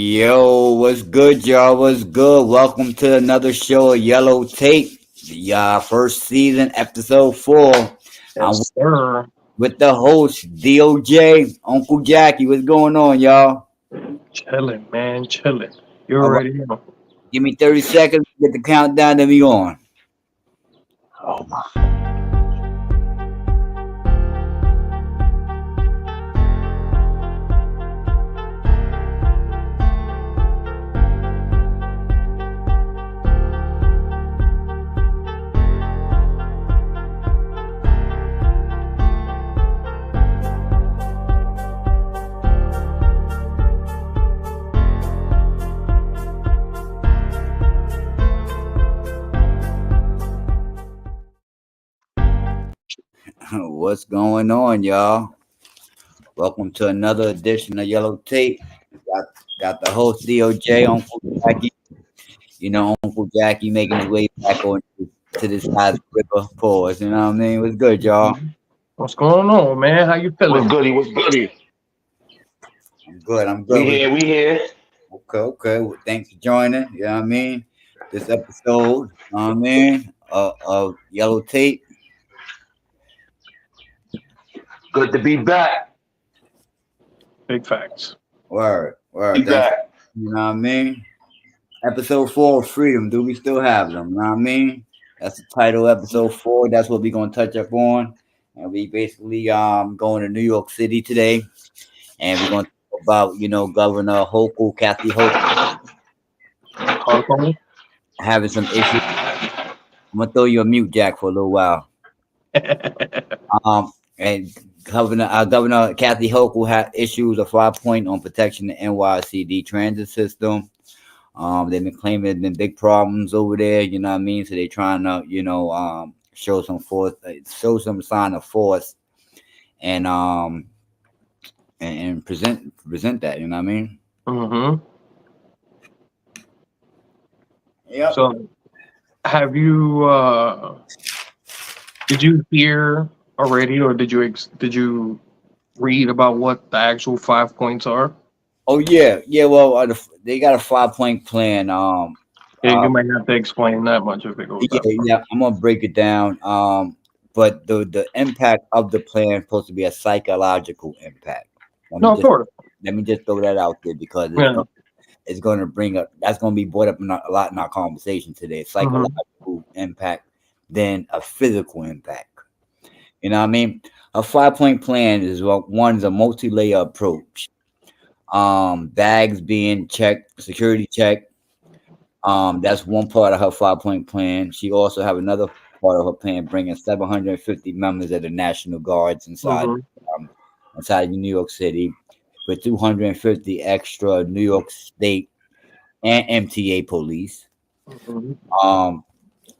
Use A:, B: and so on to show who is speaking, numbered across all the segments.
A: Yo, what's good, y'all? What's good? Welcome to another show of Yellow Tape, the first season, episode 4. I'm
B: Yes, sir.
A: with the host, Tio Jay, Uncle Jacky. What's going on, y'all?
B: Chilling, man, chilling. You
A: All right,
B: already know.
A: give me 30 seconds to get the countdown, then we on.
B: Oh my.
A: What's going on, y'all? Welcome to another edition of Yellow Tape. Got, got the host, Tio Jay, Uncle Jacky. Uncle Jacky making his way back on to this side of the river. Pause, you know what I mean? What's good, y'all?
B: What's going on, man? How you
C: What's
B: feeling?
C: goody? What's goody?
A: I'm good. I'm
C: We
A: good.
C: here. We here.
A: Okay. Well, thanks for joining. You know what I mean? This episode, you know what I mean, of Yellow Tape.
C: Good to be back.
B: Big facts.
A: Word.
C: Be
A: Thanks.
C: back.
A: You know what I mean? Episode 4 of Freedom. Do we still have them? You know what I mean? That's the title, episode 4. That's what we're gonna touch up on. And we basically going to New York City today, and we're gonna talk about Governor Hochul, Kathy Hochul,
B: Hardcore?
A: having some issues. I'm gonna throw you a mute, Jack, for a little while. And Governor Kathy Hochul had issues a 5-point on protection of the NYCD transit system. They've been claiming there's been big problems over there. You know what I mean? So they're trying to, show some force, show some sign of force, and and present that. You know what I mean?
B: Mm-hmm.
A: Yep.
B: So, have you? Did you hear already, or did you read about what the actual 5 points are?
A: Oh yeah. Well, they got a 5-point plan.
B: Yeah, you might have to explain that much if it goes that far.
A: Yeah. I'm gonna break it down. But the impact of the plan is supposed to be a psychological impact. Let me
B: No, of
A: just
B: course.
A: let me just throw that out there because
B: Yeah.
A: it's going to bring up that's going to be brought up a lot in our conversation today.
B: Mm-hmm.
A: Psychological impact than a physical impact. You know what I mean? A 5-point plan is one's a multi-layer approach. Bags being checked, security checked. That's one part of her 5-point plan. She also have another part of her plan bringing 750 members of the National Guards
B: Mm-hmm.
A: um, inside New York City, with 250 extra New York State and MTA police.
B: Mm-hmm.
A: Um,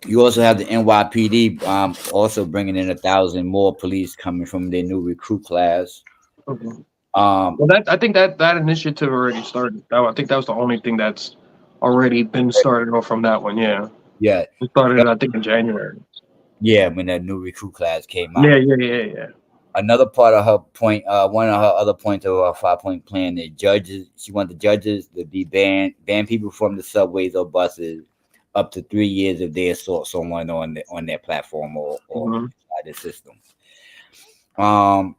A: you also have the NYPD also bringing in 1,000 more police coming from their new recruit class.
B: Mm-hmm.
A: Um,
B: Well, I think that initiative already started. I think that was the only thing that's already been started off from that one. Yeah,
A: yeah,
B: it started I think in January.
A: yeah, when that new recruit class came out.
B: Yeah.
A: Another part of her point, one of her other points of her 5-point plan is judges. She wants the judges to be ban people from the subways or buses up to 3 years if they assault someone on their platform or
B: Mm-hmm.
A: inside the system. Um,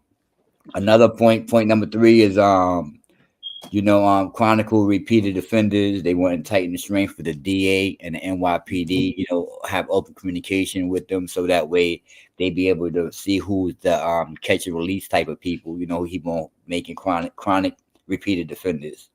A: Another point number 3 is chronicle repeated offenders. They want to tighten the strength for the DA and the NYPD. Have open communication with them so that way they be able to see who's the catch and release type of people. He won't making chronic repeated offenders.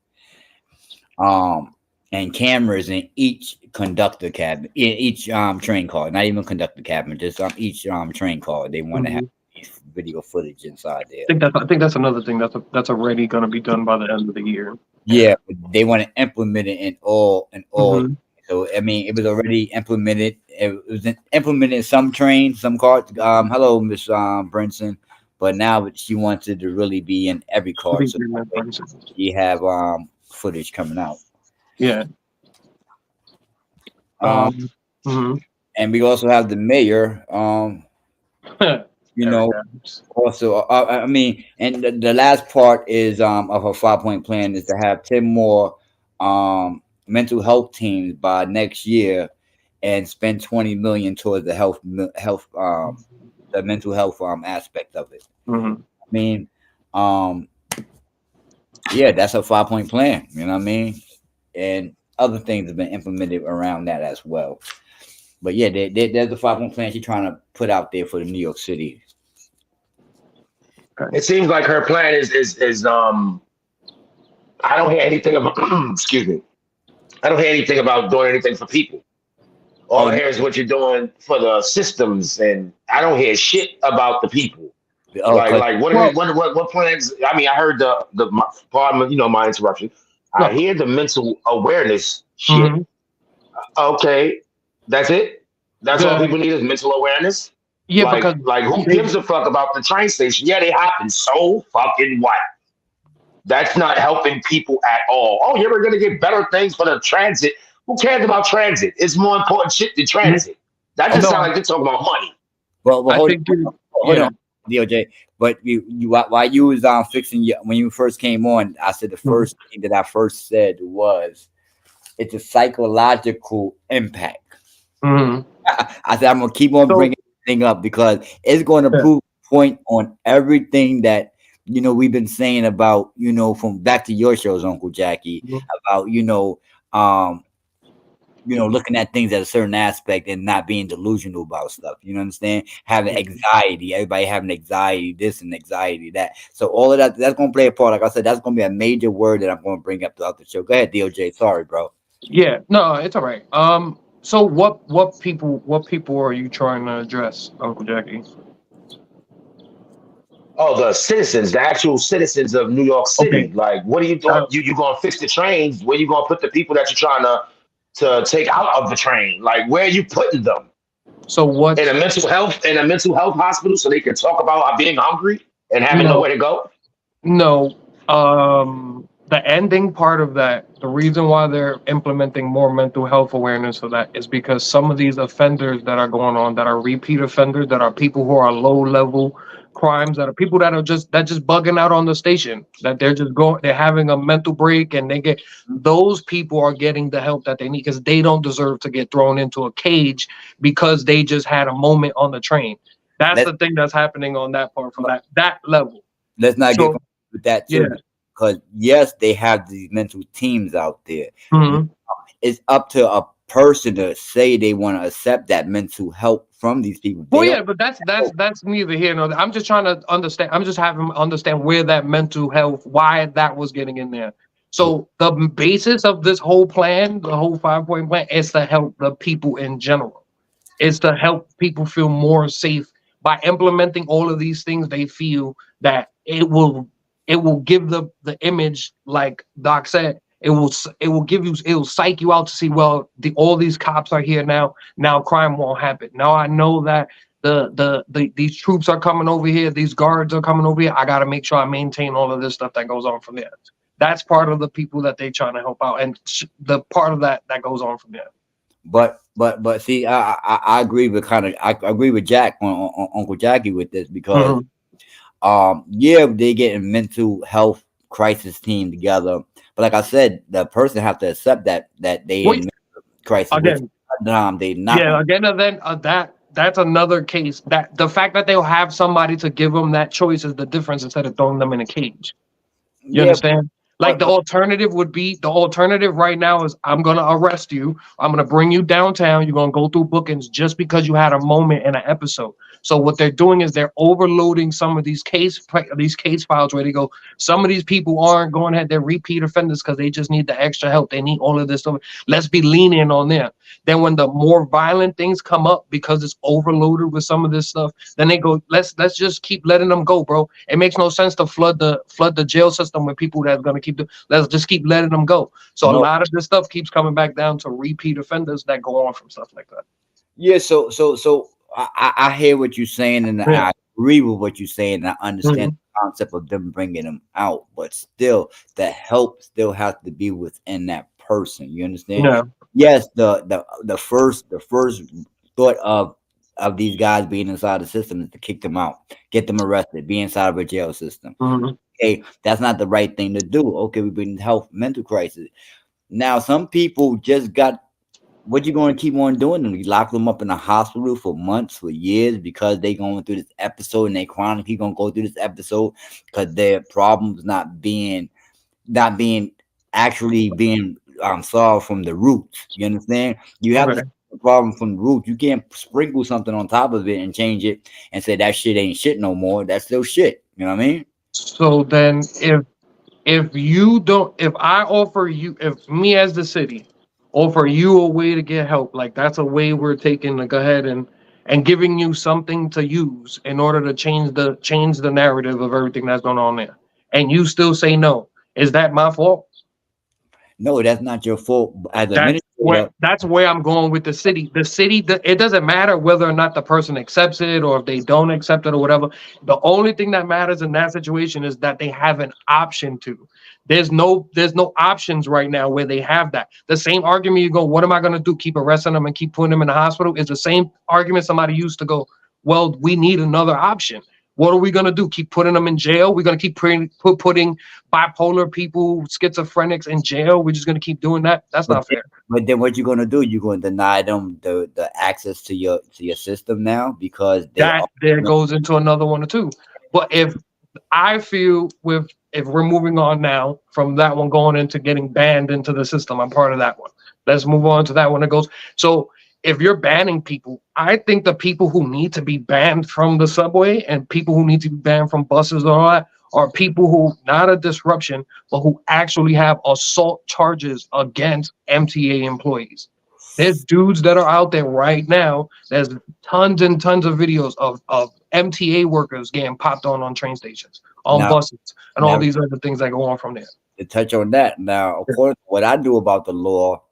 A: And cameras in each conductor cabin, in each train car, not even conductor cabin, just each train car. They want to have
B: Mm-hmm.
A: video footage inside there.
B: I think that's another thing that's already going to be done by the end of the year.
A: Yeah, but they want to implement it in all.
B: Mm-hmm.
A: So I mean, it was already implemented. It was implemented in some trains, some cars. Hello, Miss Brinson. But now she wants it to really be in every car. So you have footage coming out.
B: Yeah.
A: Um,
B: Mm-hmm.
A: and we also have the mayor.
B: Eric Adams.
A: Also, I mean, and the last part is of her 5-point plan is to have 10 more mental health teams by next year and spend 20 million towards the health the mental health aspect of it.
B: Mhm.
A: I mean, um, yeah, that's a 5 point plan. You know what I mean? And other things have been implemented around that as well. But yeah, there's a 5 point plan she's trying to put out there for the New York City.
C: It seems like her plan is. I don't hear anything about. Excuse me. I don't hear anything about doing anything for people. All
A: Oh,
C: I hear is what you're doing for the systems, and I don't hear shit about the people.
A: oh, cause
C: Like what are
B: Well,
C: they, what plans? I mean, I heard pardon you know my interruption. I
B: no.
C: hear the mental awareness shit.
B: Mhm.
C: Okay, that's it. That's all
B: The
C: people need is mental awareness.
B: Yeah, because
C: Like who
B: they
C: gives a fuck about the train station? Yeah, they happen. So fucking what? That's not helping people at all. Oh, you're ever gonna get better things for the transit? Who cares about transit? It's more important shit than transit. That just sounds
B: no,
C: like they're talking about money.
A: well,
B: I think
A: hold
B: yeah.
A: on, DOJ. But you while you was fixing when you first came on, I said the
B: Mhm.
A: first thing that I first said was it's a psychological impact.
B: Mhm.
A: I said I'm gonna keep on
B: So
A: bringing this thing up because it's going to
B: yeah.
A: prove a point on everything that we've been saying about from back to your shows, Uncle Jackie,
B: Mhm.
A: about um looking at things at a certain aspect and not being delusional about stuff. You know understand? Having anxiety, everybody having anxiety, this and anxiety that. So all of that's gonna play a part. Like I said, that's gonna be a major word that I'm gonna bring up throughout the show. Go ahead, DOJ. Sorry, bro.
B: Yeah, no, it's all right. So what people are you trying to address, Uncle Jackie?
C: Oh, the citizens, the actual citizens of New York
B: Okay.
C: City. Like, what are you doing?
B: Uh,
C: You gonna fix the trains? Where you gonna put the people that you're trying to take out of the train? Like, where are you putting them?
B: so
C: In
B: what?
C: a mental health hospital so they can talk about being hungry and having
B: No,
C: nowhere to go?
B: no. The ending part of that, the reason why they're implementing more mental health awareness for that is because some of these offenders that are going on, that are repeat offenders, that are people who are low level crimes, that are people that just bugging out on the station, that they're having a mental break, and those people are getting the help that they need because they don't deserve to get thrown into a cage because they just had a moment on the train. That's
A: Let's
B: the thing that's happening on that part from that level.
A: let's not get
B: So
A: confused with that
B: yeah.
A: too, because yes, they have these mental teams out there.
B: Mhm.
A: It's up to a person to say they want to accept that mental help from these people.
B: Well,
A: They don't.
B: yeah, but that's neither here nor there. I'm just trying to understand. I'm just having them understand where that mental health, why that was getting in there. So the basis of this whole plan, the whole 5 point plan, is to help the people in general. Is to help people feel more safe by implementing all of these things. They feel that it will give the image, like Doc said, it will give you, it will psych you out to see, well, all these cops are here now crime won't happen. Now I know that these troops are coming over here, these guards are coming over here, I got to make sure I maintain all of this stuff that goes on from there. That's part of the people that they trying to help out, and the part of that goes on from there.
A: But see, I agree with I agree with Jack on Uncle Jackie with this because
B: Mhm.
A: yeah, they get a mental health crisis team together, but like I said, the person have to accept that they in
B: Wait,
A: mental crisis, which
B: again,
A: they not
B: yeah,
A: gonna.
B: again, and then that's another case. That the fact that they'll have somebody to give them that choice is the difference, instead of throwing them in a cage. You
A: Yeah,
B: understand? Like
A: but
B: the alternative right now is, I'm gonna arrest you. I'm gonna bring you downtown. You're gonna go through bookings just because you had a moment in an episode. So what they're doing is they're overloading some of these case files where they go, some of these people aren't going ahead, they're repeat offenders because they just need the extra help. They need all of this stuff. Let's be lenient on them. Then when the more violent things come up because it's overloaded with some of this stuff, then they go, let's just keep letting them go, bro. It makes no sense to flood the jail system with people that's gonna let's just keep letting them go. So a
A: no,
B: lot of this stuff keeps coming back down to repeat offenders that go on from stuff like that.
A: yeah. So I hear what you're saying, and
B: Yeah.
A: I agree with what you're saying. And I understand
B: Mhm.
A: the concept of them bringing them out, but still, the help still has to be within that person. You understand?
B: Yeah.
A: Yes, the first thought of these guys being inside the system is to kick them out, get them arrested, be inside of a jail system.
B: Mhm.
A: Okay, that's not the right thing to do. Okay, we've been in health mental crisis. Now, some people just got what you going to keep on doing them? You lock them up in a hospital for months, for years, because they going through this episode and they chronically gonna go through this episode because their problems not being actually being solved from the roots. You understand? You have to
B: Okay.
A: solve the problem from the roots. You can't sprinkle something on top of it and change it and say that shit ain't shit no more. That's still shit. You know what I mean?
B: So then, if you don't, if I offer you, if me as the city offer you a way to get help, like that's a way we're taking to go ahead and giving you something to use in order to change the narrative of everything that's going on there, and you still say no, is that my fault?
A: No, that's not your fault as an administrator.
B: That's where I'm going with the city. It doesn't matter whether or not the person accepts it or if they don't accept it or whatever. The only thing that matters in that situation is that they have an option to. There's no options right now where they have that. The same argument you go, what am I going to do? Keep arresting them and keep putting them in the hospital is the same argument somebody used to go, well, we need another option. What are we going to do? Keep putting them in jail? We're going to keep putting bipolar people, schizophrenics in jail. We're just going to keep doing that. That's
A: But
B: not
A: then,
B: fair.
A: but then what you gonna do? You're gonna deny them the access to your system now because they are
B: That there goes into another one or two. But if I feel with if we're moving on now from that one going into getting banned into the system, I'm part of that one. Let's move on to that one. It goes. So if you're banning people, I think the people who need to be banned from the subway and people who need to be banned from buses and all that are people who not a disruption, but who actually have assault charges against MTA employees. There's dudes that are out there right now. There's tons and tons of videos of MTA workers getting popped on train stations, on
A: now
B: buses, and all
A: now
B: these other things that go on from there.
A: to touch on that. Now, according to what I do about the law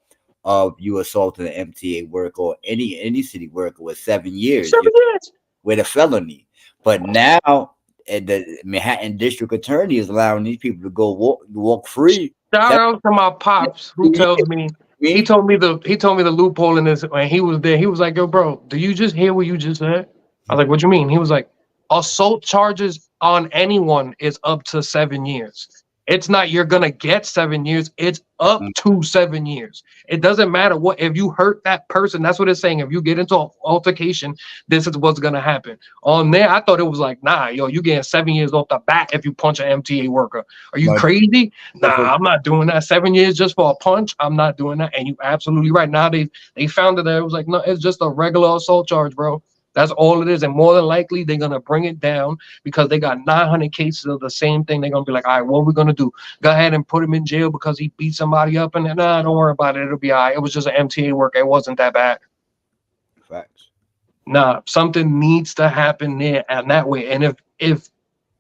A: of you assaulting an MTA worker or any city worker with 7 years,
B: Seven years.
A: with a felony. But now the Manhattan District Attorney is allowing these people to go walk free.
B: Shout
A: Seven
B: out to my pops who
A: years,
B: tells me he
A: me.
B: told me the loophole in this when he was there. He was like, "Yo, bro, do you just hear what you just said?" I was like, "What you mean?" He was like, "Assault charges on anyone is up to 7 years. It's not you're gonna get 7 years. It's up to 7 years. It doesn't matter what if you hurt that person. That's what it's saying. If you get into an altercation, this is what's gonna happen." On there, I thought it was like, nah, yo, you getting 7 years off the bat if you punch an MTA worker. Are you
A: But
B: crazy? Nah,
A: that's what
B: I'm not doing that. 7 years just for a punch. I'm not doing that. And you absolutely right. Now they found it there. It was like, no, it's just a regular assault charge, bro. That's all it is. And more than likely, they're gonna bring it down because they got 900 cases of the same thing. They're gonna be like, all right, what are we gonna do? Go ahead and put him in jail because he beat somebody up, and then, nah, don't worry about it. It'll be all right. It was just an MTA worker. It wasn't that bad.
A: facts.
B: Nah, something needs to happen there and that way. And if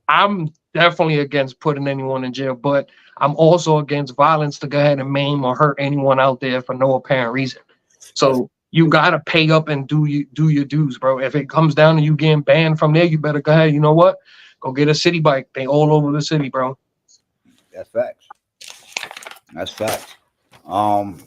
B: I'm definitely against putting anyone in jail, but I'm also against violence to go ahead and maim or hurt anyone out there for no apparent reason.
A: That's
B: So you gotta pay up and do your dues, bro. If it comes down to you getting banned from there, you better go ahead. You know what? Go get a city bike. They all over the city, bro.
A: that's facts. That's facts. Um,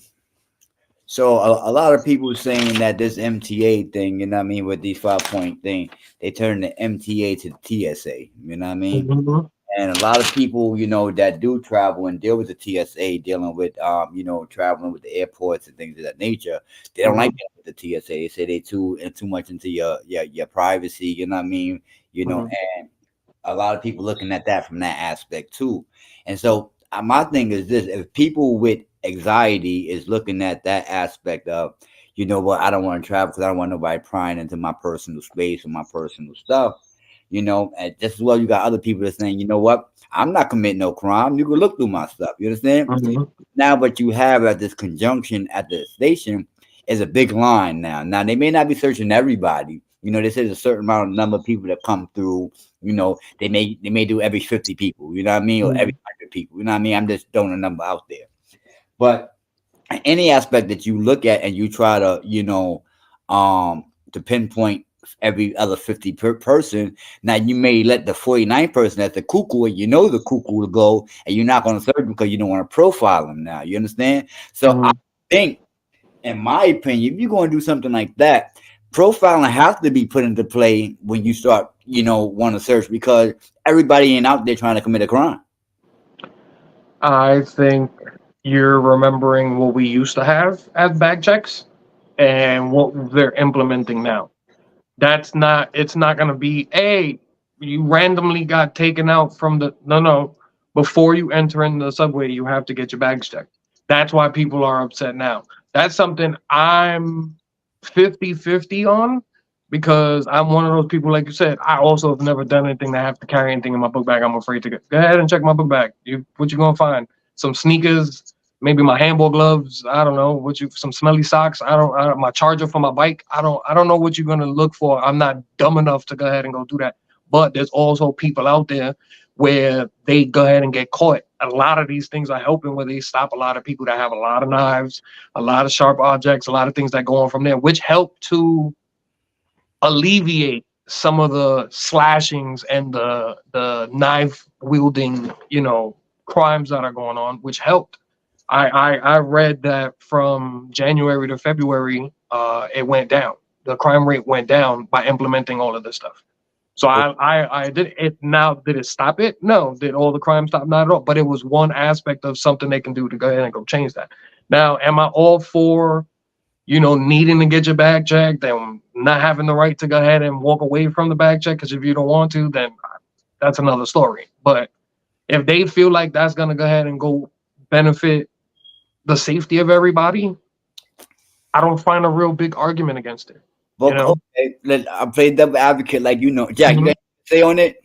A: so a lot of people saying that this MTA thing, you know what I mean, with these 5 point thing, they turn the MTA to the TSA. You know what I mean?
B: Mhm.
A: And a lot of people, that do travel and deal with the TSA, dealing with traveling with the airports and things of that nature, they don't like
B: Mhm.
A: dealing with the TSA. They say they too much into your privacy, you know what I mean?
B: Mhm.
A: And a lot of people looking at that from that aspect too. And so my thing is this: if people with anxiety is looking at that aspect of, what, I don't want to travel because I don't want nobody prying into my personal space and my personal stuff. And just as well, you got other people that saying, you know what, I'm not committing no crime. You can look through my stuff. You understand?
B: Mhm.
A: Now, what you have at this conjunction at the station is a big line now. Now, they may not be searching everybody. They say there's a certain amount of number of people that come through. They may do every 50 people. You know what I mean, or every
B: Mhm.
A: 100 people. You know what I mean. I'm just throwing a number out there. But any aspect that you look at and you try to to pinpoint every other 50 per person, now you may let the 49th person that's the cuckoo, and the cuckoo to go, and you're not going to search because you don't want to profile them. Now you understand. So I
B: Mhm.
A: think, in my opinion, if you're going to do something like that, profiling has to be put into play when you start want to search, because everybody ain't out there trying to commit a crime.
B: I think you're remembering what we used to have as bag checks and what they're implementing now. It's not going to be, hey, you randomly got taken out from the, no. Before you enter in the subway, you have to get your bags checked. That's why people are upset now. That's something I'm 50-50 on, because I'm one of those people, like you said, I also have never done anything that I have to carry anything in my book bag. I'm afraid to go ahead and check my book bag. What you going to find? Some sneakers, maybe my handball gloves. I don't know some smelly socks. My charger for my bike. I don't know what you're going to look for. I'm not dumb enough to go ahead and go do that. But there's also people out there where they go ahead and get caught. A lot of these things are helping, where they stop a lot of people that have a lot of knives, a lot of sharp objects, a lot of things that go on from there, which help to alleviate some of the slashings and the knife wielding, crimes that are going on, which helped. I read that from January to February, it went down. The crime rate went down by implementing all of this stuff. So I did it. Now, did it stop it? No. Did all the crime stop? Not at all. But it was one aspect of something they can do to go ahead and go change that. Now, am I all for, needing to get your bag checked and not having the right to go ahead and walk away from the bag check? Because if you don't want to, then that's another story. But if they feel like that's going to go ahead and go benefit the safety of everybody, I don't find a real big argument against it.
A: But okay, I play devil advocate, like Jack. You got to say on it.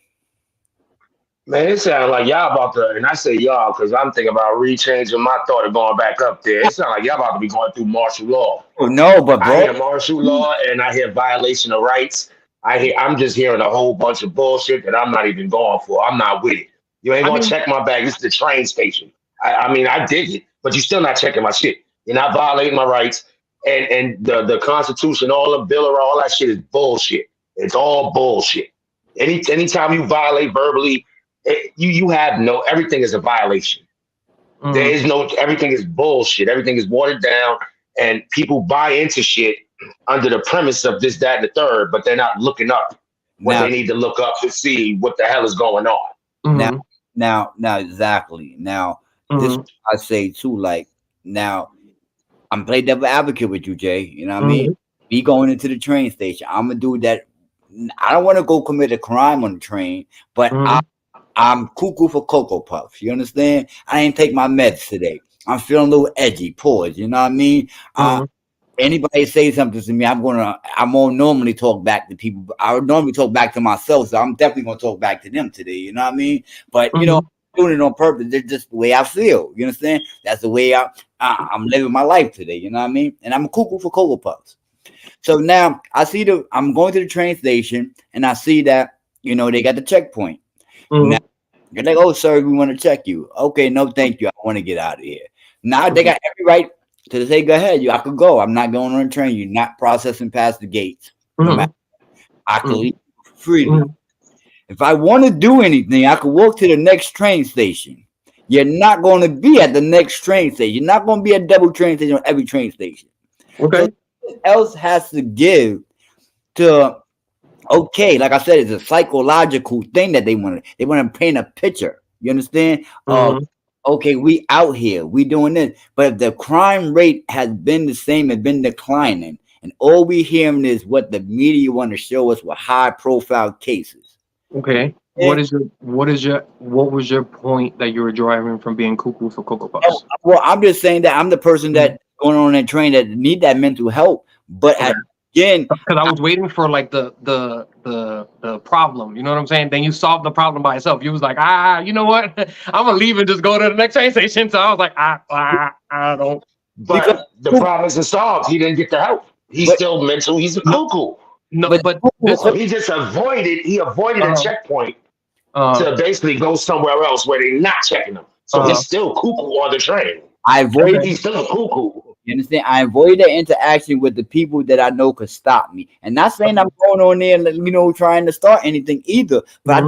C: Man, it sounds like y'all about to, and I say y'all because I'm thinking about rechanging my thought of going back up there. It sounds like y'all about to be going through martial law.
A: Oh no, but
C: I hear
A: bro,
C: martial law and I hear violation of rights. I'm just hearing a whole bunch of bullshit that I'm not even going for. I'm not with it. You ain't gonna check my bag. This is the train station. I mean, I dig it, but you're still not checking my shit. You're not violating my rights. And the Constitution, all the Bill of Rights, all that shit is bullshit. It's all bullshit. Anytime you violate verbally, you have everything is a violation. There is everything is bullshit. Everything is watered down, and people buy into shit under the premise of this, that, and the third, but they're not looking up what they need to look up to see what the hell is going on.
A: Now, exactly. Now, this I say too. Like now, I'm playing devil advocate with you, Jay. You know what I mean? Me going into the train station, I'm gonna do that. I don't want to go commit a crime on the train, but I'm cuckoo for Cocoa Puffs. You understand? I ain't take my meds today. I'm feeling a little edgy. Pause. You know what I mean? Anybody say something to me, I'm gonna normally talk back to people. I would normally talk back to myself, so I'm definitely gonna talk back to them today. You know what I mean? But I'm doing it on purpose. It's just the way I feel. You understand? That's the way I'm living my life today. You know what I mean? And I'm a cuckoo for Cocoa Puffs. So now I'm going to the train station and I see that, they got the checkpoint. Now, you're like, oh, sir, we want to check you. Okay, no, thank you. I want to get out of here. Now they got every right to say, go ahead, I could go. I'm not going on a train. You're not processing past the gates. No matter, I can leave freely. If I want to do anything, I could walk to the next train station. You're not going to be at the next train station. You're not going to be at double train station on every train station.
B: Okay.
A: So else has to give to, okay, like I said, it's a psychological thing that they want to paint a picture. You understand? Okay, we out here, we doing this. But if the crime rate has been the same, has been declining, and all we hearing is what the media want to show us with high profile cases.
B: Okay. What was your point that you were driving from being cuckoo for Cocoa Puffs?
A: Well, I'm just saying that I'm the person that going on that train that need that mental help. But again,
B: because I was waiting for like the problem, you know what I'm saying? Then you solved the problem by yourself. You was like, you know what? I'm gonna leave and just go to the next train station. So I was like, I don't.
C: But the problem isn't solved. He didn't get the help. He's still mental. He's a cuckoo.
B: No, but
C: he just avoided. He avoided a checkpoint to basically go somewhere else where they're not checking him. So he's still cuckoo on the train. He's still a cuckoo.
A: You understand? I avoid that interaction with the people that I know could stop me. And not saying I'm going on there, trying to start anything either. But I'm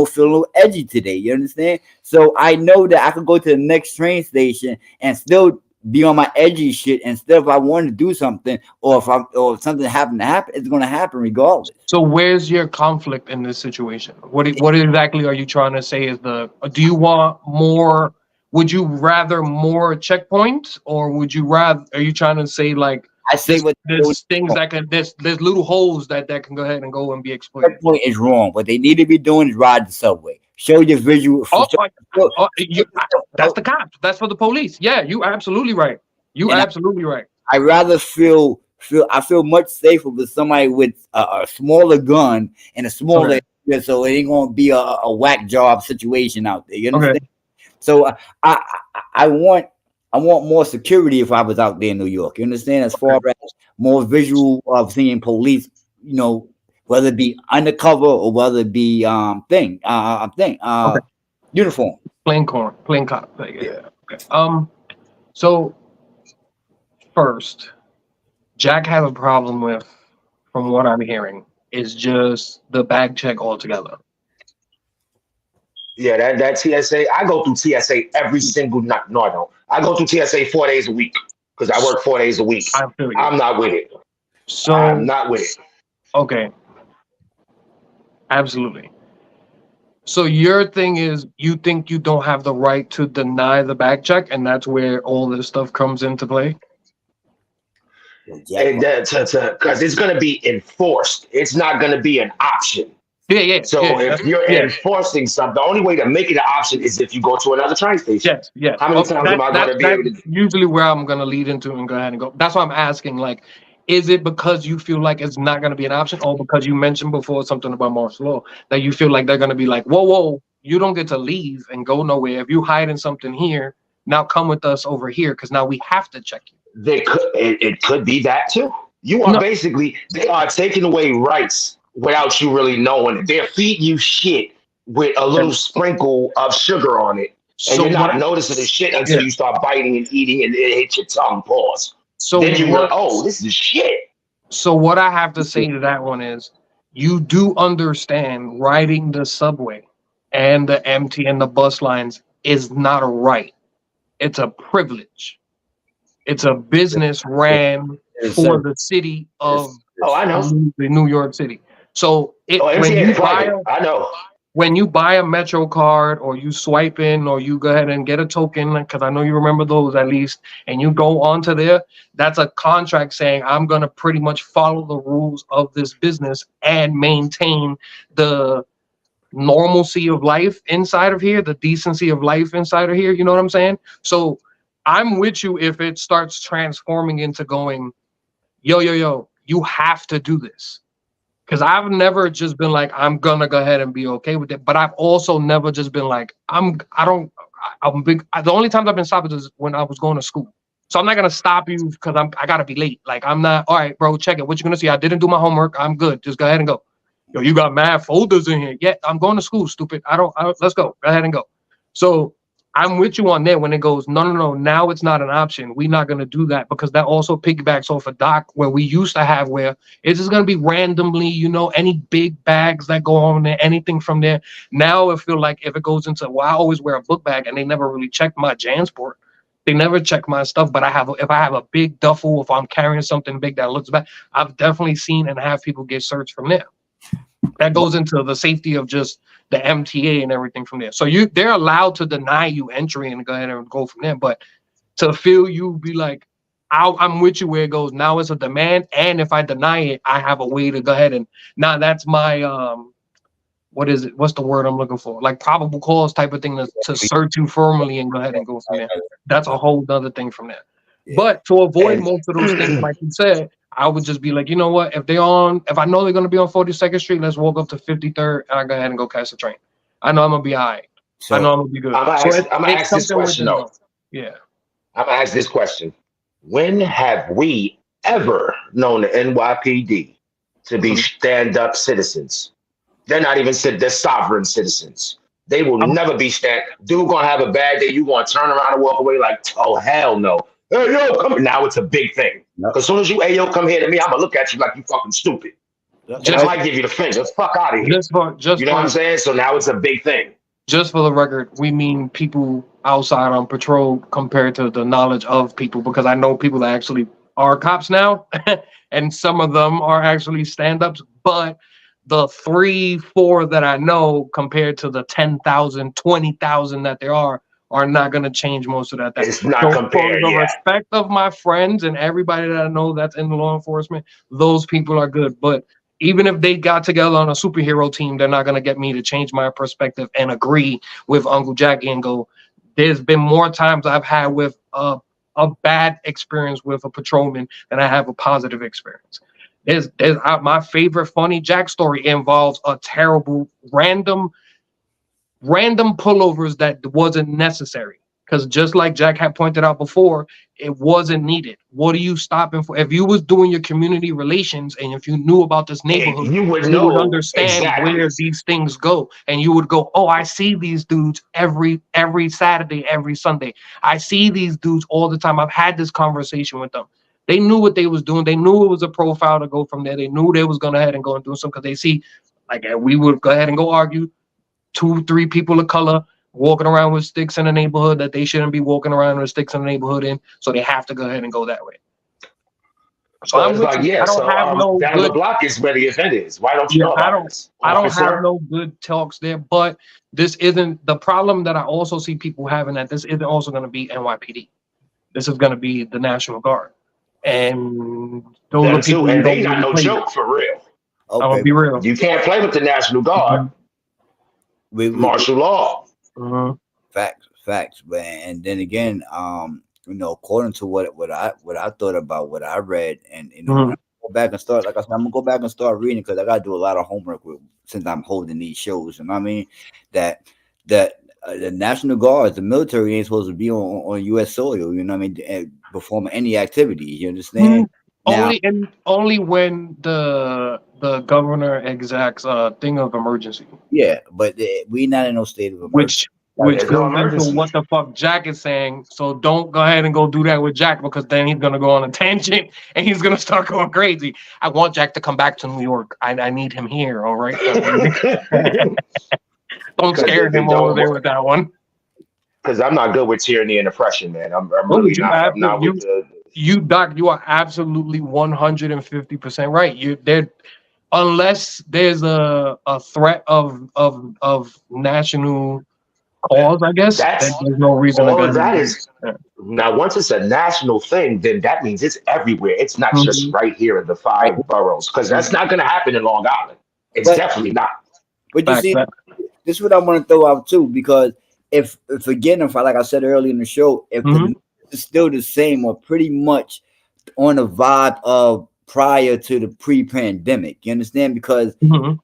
A: feel a little edgy today. You understand? So I know that I could go to the next train station and still be on my edgy shit. Instead, if I want to do something, or if something happened to happen, it's going to happen regardless.
B: So where's your conflict in this situation? What exactly are you trying to say? Do you want more would you rather more checkpoints, or would you rather? Are you trying to say like
A: I say what
B: there's things that can there's little holes that can go ahead and go and be exploited?
A: checkpoint is wrong. What they need to be doing is ride the subway. Show your visual.
B: Oh,
A: Show,
B: that's the cops. That's for the police. Yeah, you absolutely right. You
A: and
B: absolutely right.
A: I rather I feel much safer with somebody with a smaller gun and a smaller area, so it ain't gonna be a whack job situation out there. You understand?
B: Okay.
A: So I I want more security if I was out there in New York. You understand? As far as more visual of seeing police, you know, whether it be undercover or whether it be
B: Okay.
A: uniform.
B: Plain cop. Yeah. Okay. So first, Jack has a problem with, from what I'm hearing, is just the bag check altogether.
C: Yeah, that TSA. I go through TSA every single night. No, I don't. I go through TSA 4 days a week because I work 4 days a week.
B: I feel you.
C: I'm not with it.
B: So
C: I'm not with it.
B: okay, absolutely. So your thing is, you think you don't have the right to deny the bag check, and that's where all this stuff comes into play.
A: Jack,
C: Because it's going to be enforced. It's not going to be an option.
B: Yeah.
C: So if you're
B: yeah.
C: enforcing something, the only way to make it an option is if you go to another train station.
B: Yes.
C: How many times am I going to be able to?
B: That's usually where I'm going to lead into and go ahead and go. That's why I'm asking, like, is it because you feel like it's not going to be an option, or because you mentioned before something about martial law that you feel like they're going to be like, whoa, you don't get to leave and go nowhere. If you hiding something here, now come with us over here because now we have to check you.
C: It could be that too. You are basically, they are taking away rights without you really knowing it. They're feeding you shit with a little sprinkle of sugar on it. And you're not noticing the shit until you start biting and eating and it hits your tongue. Pause.
B: So
C: then you go, oh, this is shit.
B: So what I have to say to that one is, you do understand riding the subway and the MT and the bus lines is not a right. It's a privilege. It's a business ran for the city of
C: I know.
B: New York City. So when you buy a Metro card, or you swipe in, or you go ahead and get a token, because I know you remember those at least, and you go onto there, that's a contract saying I'm going to pretty much follow the rules of this business and maintain the normalcy of life inside of here, the decency of life inside of here. You know what I'm saying? So I'm with you if it starts transforming into going, yo, you have to do this. Because I've never just been like, I'm gonna go ahead and be okay with it. But I've also never just been like, I'm big. The only times I've been stopped is when I was going to school. So I'm not gonna stop you because I gotta be late. Like, I'm not, all right, bro, check it. What you gonna see? I didn't do my homework. I'm good. Just go ahead and go. Yo, you got mad folders in here. Yeah, I'm going to school, stupid. Let's go. Go ahead and go. So I'm with you on that when it goes, no. Now it's not an option. We're not going to do that, because that also piggybacks off a doc where we used to have, where it's just going to be randomly, any big bags that go on there, anything from there. Now I feel like if it goes into, well, I always wear a book bag, and they never really check my Jansport. They never check my stuff, but if I have a big duffel, if I'm carrying something big that looks bad, I've definitely seen and have people get searched from there. That goes into the safety of just the MTA and everything from there. So they're allowed to deny you entry and go ahead and go from there. But to feel you be like, I'm with you where it goes. Now it's a demand, and if I deny it, I have a way to go ahead and now that's my what is it? What's the word I'm looking for? Like probable cause type of thing to search you formally and go ahead and go from there. That's a whole other thing from there. Yeah. But to avoid most of those things, like you said, I would just be like, you know what? If I know they're going to be on 42nd Street, let's walk up to 53rd and I go ahead and go catch the train. I know I'm going to be all right. I know I'm going to be good.
C: I'm going to ask this question, though.
B: Yeah.
C: I'm going to ask this question. When have we ever known the NYPD to be stand-up citizens? They're not even, they're sovereign citizens. They will never be dude going to have a bad day. You going to turn around and walk away like, oh, hell no. Hey, yo, come here. Now it's a big thing. Because as soon as you, hey, yo, come here to me, I'm going to look at you like you fucking stupid. And I might give you the finger. Fuck out of here. You know what I'm saying? So now it's a big thing.
B: Just for the record, we mean people outside on patrol compared to the knowledge of people, because I know people that actually are cops now, and some of them are actually stand-ups, but the 3-4 that I know compared to the 10,000, 20,000 that there are are not going to change most of that.
C: It's not
B: So for
C: compared.
B: the
C: Yeah.
B: respect of my friends and everybody that I know that's in law enforcement, those people are good. But even if they got together on a superhero team, they're not going to get me to change my perspective and agree with Uncle Jacky and go, there's been more times I've had with a bad experience with a patrolman than I have a positive experience. My favorite funny Jack story involves a terrible random pullovers that wasn't necessary. Because just like Jack had pointed out before, it wasn't needed. What are you stopping for? If you was doing your community relations and if you knew about this neighborhood,
C: You would
B: you would
C: know
B: understand
C: exactly.
B: where these things go. And you would go, oh, I see these dudes every Saturday, every Sunday. I see these dudes all the time. I've had this conversation with them. They knew what they was doing. They knew it was a profile to go from there. They knew they was going to head and go and do something because they see, like, we would go ahead and go argue. 2-3 people of color walking around with sticks in the neighborhood that they shouldn't be walking around with sticks in the neighborhood in, so they have to go ahead and go that way. So
C: So
B: I'm
C: it's
B: with
C: like,
B: you.
C: yeah.
B: I don't
C: So
B: have no
C: down the
B: good.
C: block is where the event is. Why don't you
B: Yeah,
C: know about this,
B: I don't have
C: officer?
B: no good talks there. But this isn't the problem that I also see people having. That this isn't also going to be NYPD. This is going to be the National Guard, and those
C: Them
B: are people
C: too,
B: you
C: and they
B: don't
C: not
B: really
C: no
B: play with.
C: joke for real.
B: I'm gonna
A: Okay,
B: be real.
C: You can't play with the National Guard,
B: Mhm.
A: we
C: martial law.
B: Mhm.
A: facts, man. And then again, according to what I thought about what I read, and when I
B: Mhm.
A: go back and start, like I said, I'm gonna go back and start reading because I gotta do a lot of homework since I'm holding these shows. And I mean that the National Guards, the military ain't supposed to be on U.S. soil. You know what I mean? Performing any activities. You understand?
B: Mhm.
A: Now,
B: Only when the governor exacts a thing of emergency,
A: yeah, but we not in no state of emergency.
B: which which
C: There's no
B: goes into
C: emergency.
B: what the fuck Jack is saying. So don't go ahead and go do that with Jack because then he's gonna go on a tangent and he's gonna start going crazy. I want Jack to come back to New York. I need him here. All right. Don't
C: Because
B: scare
C: if it
B: him over
C: don't
B: there
C: work,
B: with that one.
C: because I'm not good with tyranny and oppression, man. I'm
B: No,
C: really
B: but
C: not. I'm not with the.
B: Doc, you are absolutely 150% right. You there unless there's a threat of national cause, I guess,
C: That's
B: then there's no reason to
C: all
B: go
C: of
B: ahead and
C: that
B: do
C: is.
B: that.
C: Now, once it's a national thing, then that means it's everywhere. It's not just
B: Mhm.
C: right here in the
A: Right.
C: 5 boroughs, because that's not going to happen in Long Island. It's
A: But
C: definitely not.
A: you
B: Fact,
A: see,
B: fact.
A: this is what I want to throw out too, because if again, if I like I said earlier in the show, if the
B: Mhm.
A: news is still the same or pretty much on the vibe of prior to the pre-pandemic, you understand? Because
B: Mhm.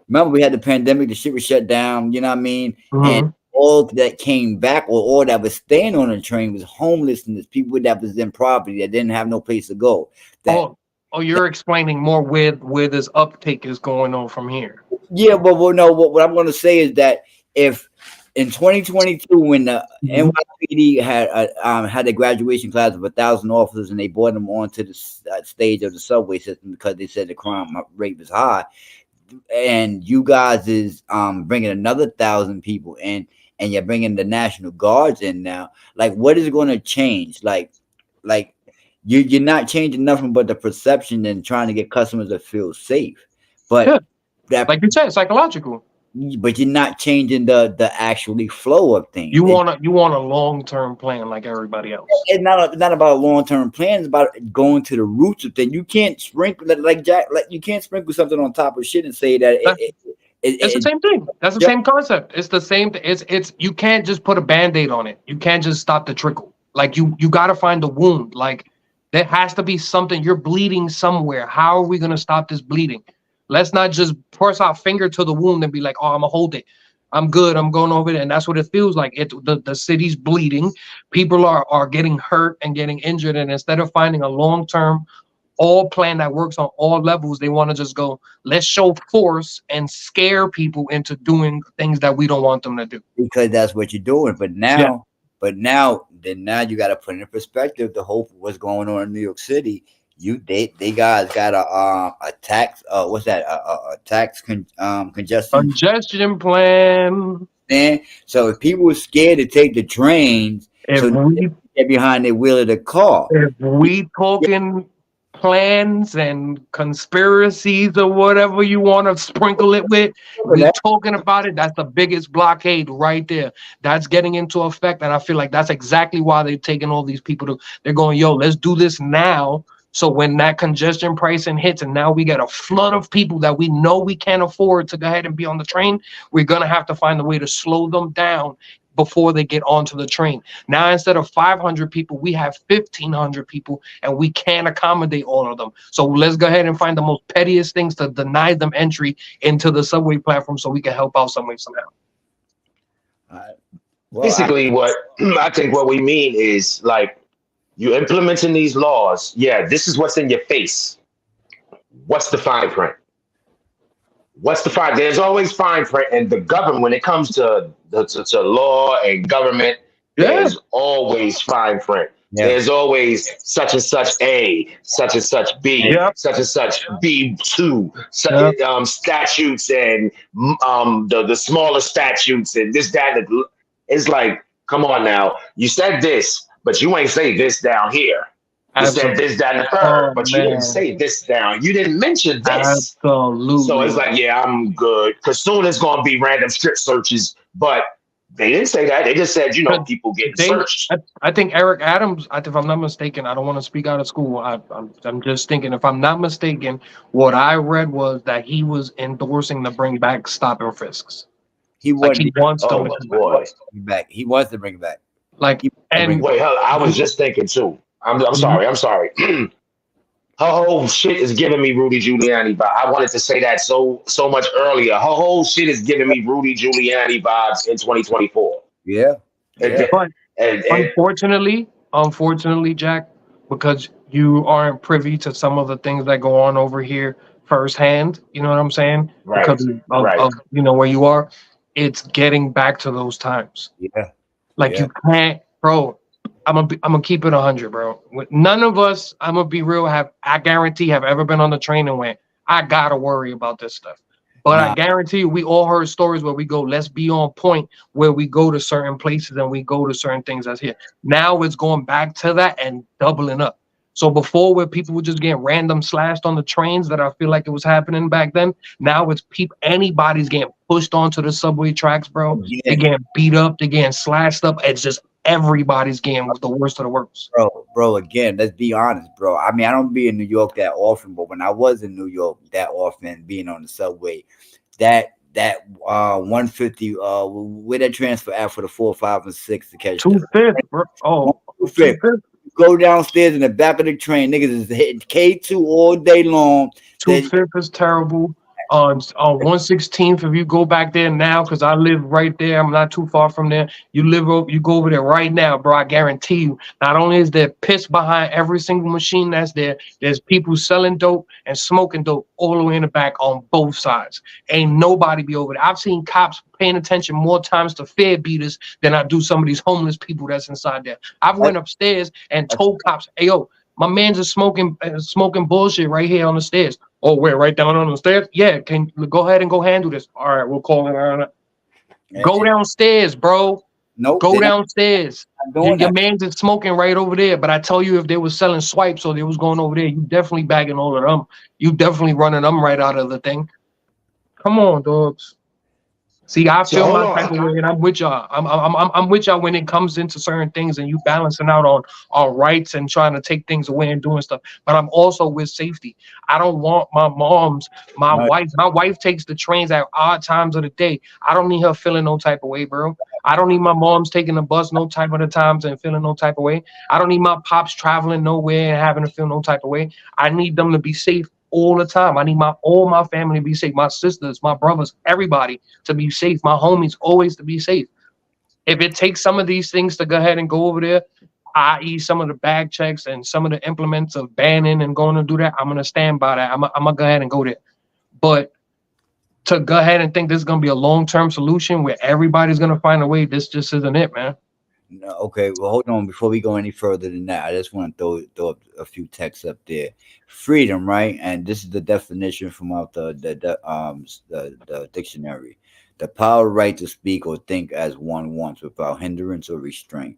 A: remember we had the pandemic, the shit was shut down, you know what I mean? And
B: Mhm.
A: all that came back or all that was staying on the train was homelessness, people that was in poverty that didn't have no place to go. That
B: Oh, you're explaining more where this uptake is going on from here.
A: Yeah, but no, what I'm going to say is that if in 2022, when the
B: Mhm.
A: NYPD had a graduation class of 1,000 officers and they brought them onto the stage of the subway system because they said the crime rate was high, and you guys is bringing another 1,000 people in, and you're bringing the National Guards in now, like what is going to change? Like you're not changing nothing but the perception and trying to get customers to feel safe, but
B: Yeah,
A: that
B: like you said, psychological.
A: but you're not changing the actually flow of things.
B: You want a long term plan like everybody else.
A: It's not about long term plans. It's about going to the roots of things. You can't sprinkle like Jack. Like you can't sprinkle something on top of shit and say that
B: It's the
A: it
B: same thing. That's the
A: just
B: same concept. It's the same. It's you can't just put a band-aid on it. You can't just stop the trickle. Like you got to find the wound. Like there has to be something. You're bleeding somewhere. How are we gonna stop this bleeding? Let's not just press our finger to the wound and be like, oh, I'm gonna hold it. I'm good. I'm going over it, and that's what it feels like. The city's bleeding. People are getting hurt and getting injured, and instead of finding a long-term all plan that works on all levels, they want to just go, let's show force and scare people into doing things that we don't want them to do.
A: because that's what you're doing.
B: Yeah.
A: Now you got to put in perspective the whole what's going on in New York City. They guys got a tax what's that a tax congestion.
B: Congestion plan.
A: Man, so if people were scared to take the trains,
B: If
A: so they
B: we
A: get behind the wheel of the car.
B: if we talking plans and conspiracies or whatever you want to sprinkle it with. We talking about it. That's the biggest blockade right there. That's getting into effect, and I feel like that's exactly why they're taking all these people to. They're going, yo, let's do this now. So when that congestion pricing hits, and now we get a flood of people that we know we can't afford to go ahead and be on the train, we're gonna have to find a way to slow them down before they get onto the train. Now, instead of 500 people, we have 1,500 people, and we can't accommodate all of them. So let's go ahead and find the most pettiest things to deny them entry into the subway platform so we can help out some way somehow.
A: Well,
C: Basically, what I think what we mean is like you implementing these laws. Yeah, this is what's in your face. What's the fine print? What's the fine? There's always fine print, and the government, when it comes to law and government,
B: Yeah.
C: there's always fine print.
A: yeah,
C: There's always such and such A, such and such B,
B: Yep.
C: such and such B2,
B: Yep.
C: statutes and the smaller statutes and this, that. It's like, come on now. You said this, but you ain't say this down here. You said
B: Absolutely.
C: this, that, and the third,
B: Oh
C: but you didn't
B: man.
C: say this down. You didn't mention this. So it's
B: Absolutely.
C: like, yeah, I'm good. Because soon it's going to be random strip searches. But they didn't say that. They just said,
B: But
C: people getting
B: they,
C: searched.
B: I think Eric Adams, if I'm not mistaken, I don't want to speak out of school. I'm just thinking, if I'm not mistaken, what I read was that he was endorsing to bring back stop and frisks.
A: he
B: Like
A: wanted
B: he wants them
C: Oh,
B: to come back.
C: boy.
A: to bring it back. He wants to bring it back.
B: Like,
A: He wants to bring
B: and
A: it back.
C: Wait, hell, I was just thinking too. I'm sorry. I'm sorry. Her whole shit is giving me Rudy Giuliani vibes. I wanted to say that so much earlier. Her whole shit is giving me Rudy Giuliani vibes in 2024.
A: Yeah, yeah.
C: And,
B: but
C: and
B: unfortunately, Jack, because you aren't privy to some of the things that go on over here firsthand, you know what I'm saying?
C: right,
B: Because
C: right.
B: of where you are, it's getting back to those times.
A: Yeah,
B: Like
A: yeah.
B: you can't, bro. I'm gonna keep it 100, bro. None of us, I'm gonna be real. I guarantee have ever been on the train and went, I gotta worry about this stuff. But I
A: Nah,
B: guarantee you, we all heard stories where we go, let's be on point where we go to certain places and we go to certain things that's here. Now it's going back to that and doubling up. So before where people were just getting random slashed on the trains that I feel like it was happening back then. Now it's anybody's getting pushed onto the subway tracks, bro. They're
A: again,
B: getting beat up, they're getting slashed up. It's just everybody's getting the worst of the worst.
A: bro. Again, let's be honest, bro. I mean, I don't be in New York that often, but when I was in New York that often, being on the subway, that 150 where that transfer at for the 4, 5, and 6 to catch the
B: 2/5, bro. Oh,
A: 125.
B: 2/5.
A: Go downstairs in the back of the train, niggas is hitting K2 all day long. Then
B: 2/5 is terrible. On 116th, if you go back there now, because I live right there, I'm not too far from there. You go over there right now, bro. I guarantee you. Not only is there piss behind every single machine that's there, there's people selling dope and smoking dope all the way in the back on both sides. Ain't nobody be over there. I've seen cops paying attention more times to fare beaters than I do some of these homeless people that's inside there. I've went upstairs and told cops, "Hey, yo, my man's just smoking bullshit right here on the stairs." Oh, wait, right down on the stairs? Yeah, can you go ahead and go handle this? All right, we'll call it. Go downstairs, bro.
A: nope,
B: Go
A: they're
B: downstairs.
A: not doing
B: Your
A: that.
B: man's is smoking right over there. But I tell you, if they was selling swipes or they was going over there, you definitely bagging all of them. You definitely running them right out of the thing. Come on, dogs. See, I
C: So
B: feel
C: hold
B: my type of
C: on.
B: way, and I'm with y'all. I'm with y'all when it comes into certain things, and you balancing out on our rights and trying to take things away and doing stuff. But I'm also with safety. I don't want
A: No,
B: my wife takes the trains at odd times of the day. I don't need her feeling no type of way, bro. I don't need my mom's taking the bus no type of the times and feeling no type of way. I don't need my pops traveling nowhere and having to feel no type of way. I need them to be safe all the time. I need all my family to be safe, my sisters, my brothers, everybody to be safe, my homies always to be safe. If it takes some of these things to go ahead and go over there, i.e. some of the bag checks and some of the implements of banning and going to do that, I'm going to stand by that. I'm going to go ahead and go there. But to go ahead and think this is going to be a long-term solution where everybody's going to find a way, this just isn't it, man.
A: no, okay, well, hold on. Before we go any further than that, I just want to throw up a few texts up there. Freedom, right? And this is the definition from out the dictionary: the power, right to speak or think as one wants, without hindrance or restraint.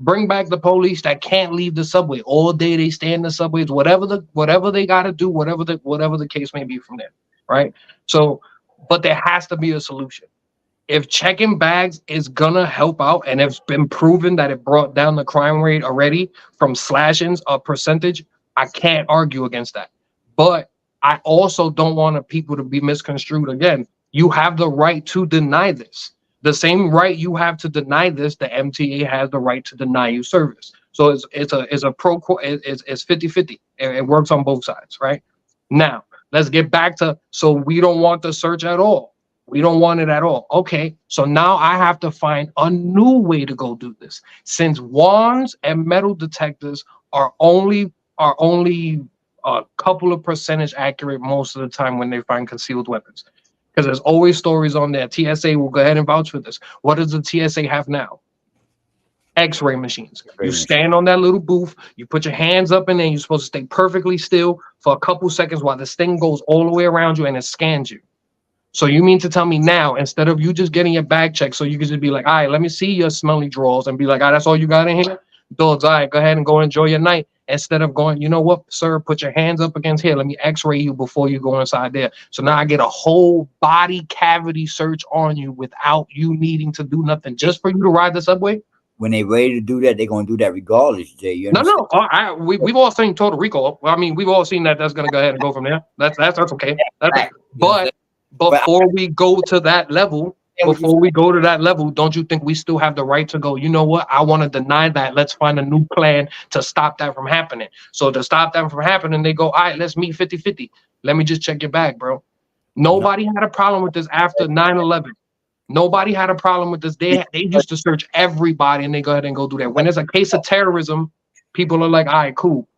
B: Bring back the police that can't leave the subway all day. They stay in the subways, whatever they got to do, whatever the case may be from there, right? So, but there has to be a solution. If checking bags is gonna help out, and it's been proven that it brought down the crime rate already from slashings a percentage, I can't argue against that. But I also don't want people to be misconstrued again. You have the right to deny this. The same right you have to deny this, the MTA has the right to deny you service. So it's a pro it's 50-50. It works on both sides, right? Now, let's get back to, so we don't want the search at all. We don't want it at all. Okay, so now I have to find a new way to go do this. Since wands and metal detectors are only a couple of percentage accurate most of the time when they find concealed weapons. Because there's always stories on there. TSA will go ahead and vouch for this. What does the TSA have now? X-ray machines. You stand on that little booth, you put your hands up in there, you're supposed to stay perfectly still for a couple seconds while this thing goes all the way around you and it scans you. So you mean to tell me now, instead of you just getting your bag checked, so you can just be like, all right, let me see your smelly drawers, and be like, that's all you got in here? Dogs, all right, go ahead and go enjoy your night. Instead of going, you know what, sir, put your hands up against here. Let me x-ray you before you go inside there. So now I get a whole body cavity search on you without you needing to do nothing, just for you to ride the subway.
A: When they ready to do that, they're gonna do that regardless, Jay. You
B: No. We've all seen Total Recall. I mean, we've all seen that. That's gonna go ahead and go from there. That's okay. That's okay. But before we go to that level, don't you think we still have the right to go, you know what? I want to deny that. Let's find a new plan to stop that from happening. So to stop that from happening, they go, all right, let's meet 50-50. Let me just check your bag, bro. Nobody had a problem with this after 9/11. Nobody had a problem with this. They used to search everybody, and they go ahead and go do that. When there's a case of terrorism, people are like, all right, cool.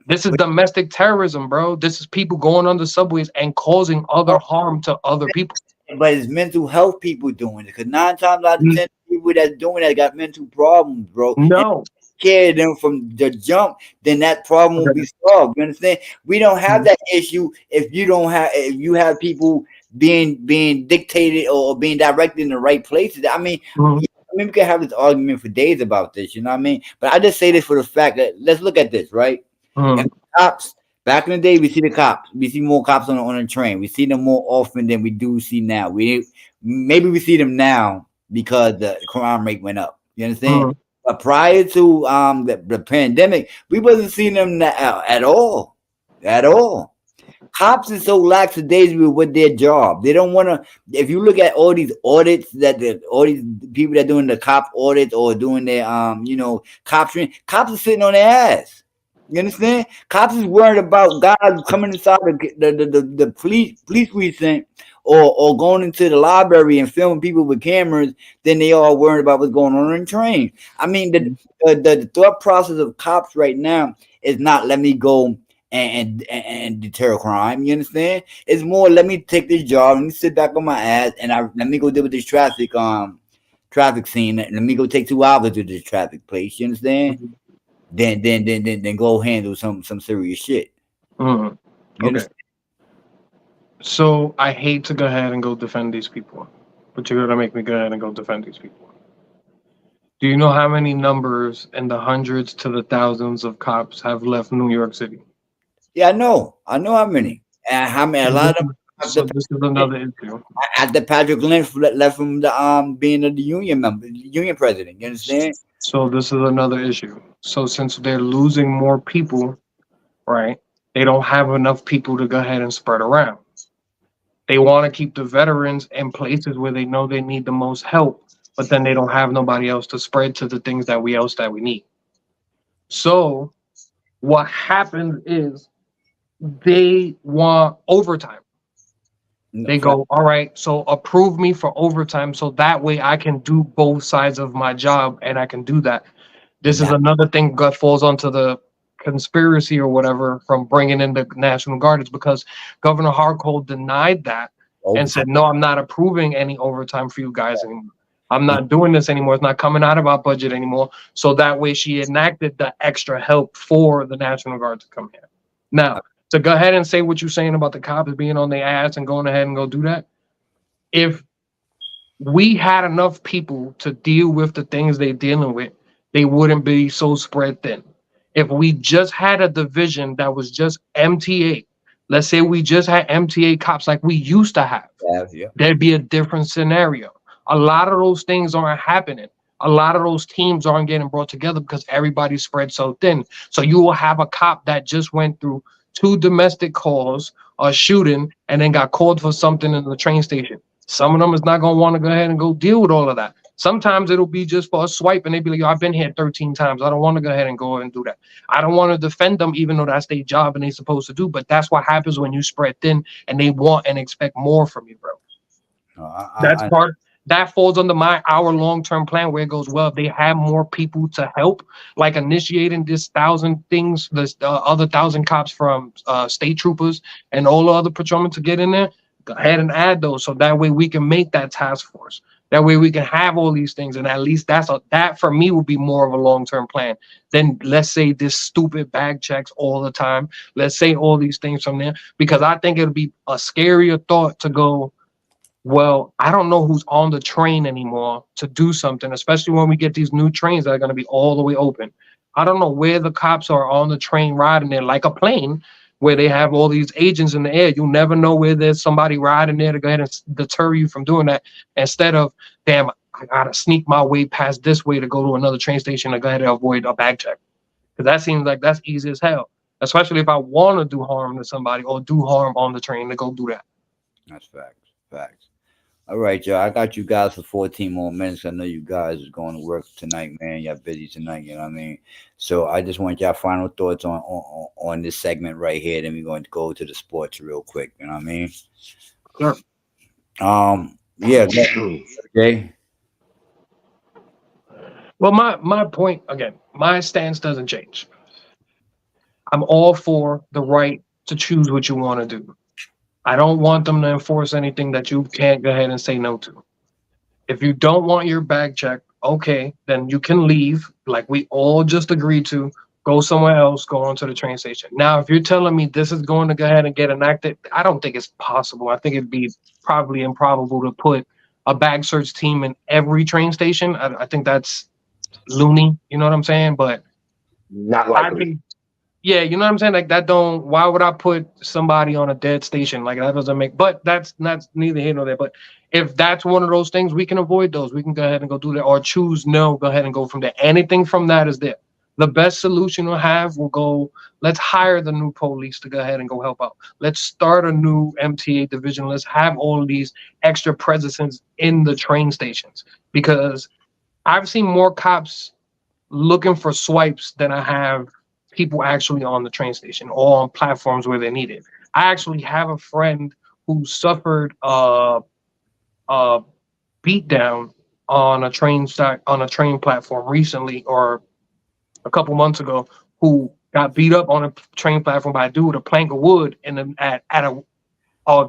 B: This is domestic terrorism, bro. This is people going on the subways and causing other harm to other people.
A: But it's mental health people doing it, because 9 times out of 10 people that's doing that got mental problems, bro.
B: No.
A: Care them from the jump, then that problem will be solved. You understand? We don't have that issue if you have people being dictated or being directed in the right places. I mean, we can have this argument for days about this, you know what I mean? But I just say this for the fact that, let's look at this, right? Cops, back in the day, we see the cops. We see more cops on a train. We see them more often than we do see now. Maybe we see them now because the crime rate went up. You understand? But prior to the pandemic, we wasn't seeing them at all. At all. Cops are so lackadaisical with their job. They don't want to. If you look at all these audits all these people that doing the cop audits or doing their cop training, cops are sitting on their ass. You understand? Cops is worried about guys coming inside the police precinct or going into the library and filming people with cameras than they are worried about what's going on the train. I mean, the thought process of cops right now is not let me go and deter crime. You understand? It's more let me take this job, let me sit back on my ass, and let me go deal with this traffic scene. Let me go take 2 hours to this traffic place. You understand? Then go handle some serious shit.
B: Okay. So I hate to go ahead and go defend these people, but you're gonna make me go ahead and go defend these people. Do you know how many numbers in the hundreds to the thousands of cops have left New York City?
A: Yeah, I know how many. And how many? A lot of them.
B: So this is another issue.
A: After Patrick Lynch left from the being the union president. You understand?
B: So this is another issue. So since they're losing more people, right? They don't have enough people to go ahead and spread around. They want to keep the veterans in places where they know they need the most help, but then they don't have nobody else to spread to the things that we need. So what happens is they want overtime. They go, all right, so approve me for overtime so that way I can do both sides of my job, and I can do that. This is another thing that falls onto the conspiracy or whatever from bringing in the National Guard. It's because Governor Hochul denied that and said, no, I'm not approving any overtime for you guys anymore. I'm not doing this anymore. It's not coming out of our budget anymore. So that way she enacted the extra help for the National Guard to come here. Now, to go ahead and say what you're saying about the cops being on their ass and going ahead and go do that, if we had enough people to deal with the things they're dealing with, they wouldn't be so spread thin. If we just had a division that was just MTA, let's say we just had MTA cops like we used to have,
A: Yeah.
B: there'd be a different scenario. A lot of those things aren't happening. A lot of those teams aren't getting brought together because everybody's spread so thin. So you will have a cop that just went through two domestic calls, a shooting, and then got called for something in the train station. Some of them is not gonna want to go ahead and go deal with all of that. Sometimes it'll be just for a swipe, and they be like, "Yo, I've been here 13 times. I don't want to go ahead and go and do that. I don't want to defend them, even though that's their job and they're supposed to do." But that's what happens when you spread thin, and they want and expect more from you, bro.
A: No,
B: That's part that falls under our long-term plan where it goes, well, if they have more people to help, like initiating this 1,000 things, this other 1,000 cops from state troopers and all the other patrolmen to get in there, go ahead and add those so that way we can make that task force. That way we can have all these things, and at least that for me would be more of a long-term plan than, let's say, this stupid bag checks all the time. Let's say all these things from there, because I think it'll be a scarier thought to go, well, I don't know who's on the train anymore to do something, especially when we get these new trains that are going to be all the way open. I don't know where the cops are on the train riding there like a plane where they have all these agents in the air. You'll never know where there's somebody riding there to go ahead and deter you from doing that. Instead of, damn, I got to sneak my way past this way to go to another train station to go ahead and avoid a bag check. Because that seems like that's easy as hell, especially if I want to do harm to somebody or do harm on the train to go do that.
A: That's facts. Facts. All right, y'all. I got you guys for 14 more minutes. I know you guys is going to work tonight, man. Y'all busy tonight, you know what I mean? So I just want y'all final thoughts on this segment right here. Then we're going to go to the sports real quick, you know what I mean?
B: Sure.
A: Yeah, okay.
B: Well, my point again, my stance doesn't change. I'm all for the right to choose what you want to do. I don't want them to enforce anything that you can't go ahead and say no to. If you don't want your bag checked, okay, then you can leave, like we all just agreed to. Go somewhere else, go on to the train station. Now, if you're telling me this is going to go ahead and get enacted, I don't think it's possible. I think it'd be probably improbable to put a bag search team in every train station. I think that's loony, you know what I'm saying? But
C: Not
B: I
C: likely.
B: think, yeah, you know what I'm saying? Like that don't, why would I put somebody on a dead station? Like that doesn't make, but that's not neither here nor there. But if that's one of those things, we can avoid those. We can go ahead and go do that or choose no, go ahead and go from there. Anything from that is there. The best solution we'll have will go, let's hire the new police to go ahead and go help out. Let's start a new MTA division. Let's have all of these extra presence in the train stations because I've seen more cops looking for swipes than I have people actually on the train station or on platforms where they need it. I actually have a friend who suffered a beat down on a train platform recently or a couple months ago who got beat up on a train platform by a dude with a plank of wood at a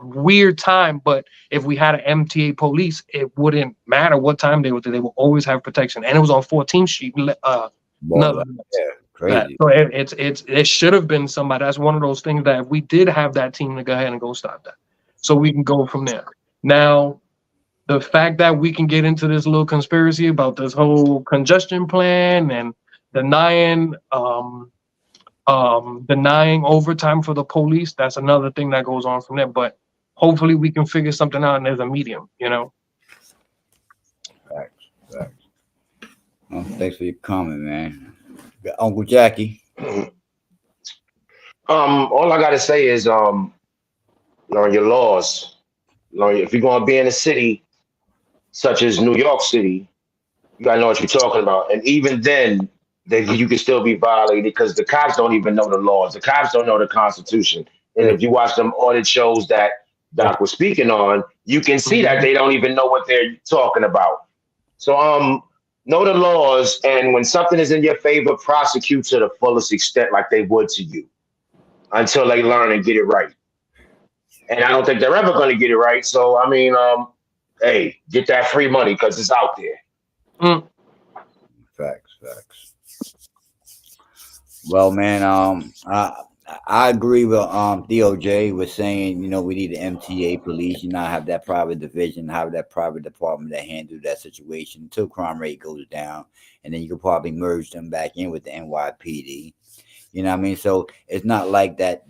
B: weird time. But if we had an MTA police, it wouldn't matter what time they were there. They will always have protection. And it was on 14th Street.
A: Well, yeah, crazy.
B: So it should have been somebody. That's one of those things that if we did have that team to go ahead and go stop that. So we can go from there. Now, the fact that we can get into this little conspiracy about this whole congestion plan and denying denying overtime for the police, that's another thing that goes on from there. But hopefully we can figure something out and there's a medium, you know.
A: Facts. Well, thanks for your comment, man. Uncle Jacky.
C: All I gotta say is learn your laws. If you're gonna be in a city such as New York City, you gotta know what you're talking about. And even then, you can still be violated because the cops don't even know the laws. The cops don't know the Constitution. And if you watch them audit shows that Doc was speaking on, you can see that they don't even know what they're talking about. So know the laws, and when something is in your favor, prosecute to the fullest extent like they would to you until they learn and get it right. And I don't think they're ever going to get it right. So I mean, hey, get that free money because it's out there.
A: Facts. Well, man, I agree with Theo J was saying, we need the MTA police, have that private division, have that private department that handle that situation until crime rate goes down, and then you could probably merge them back in with the NYPD. You know what I mean? So it's not like that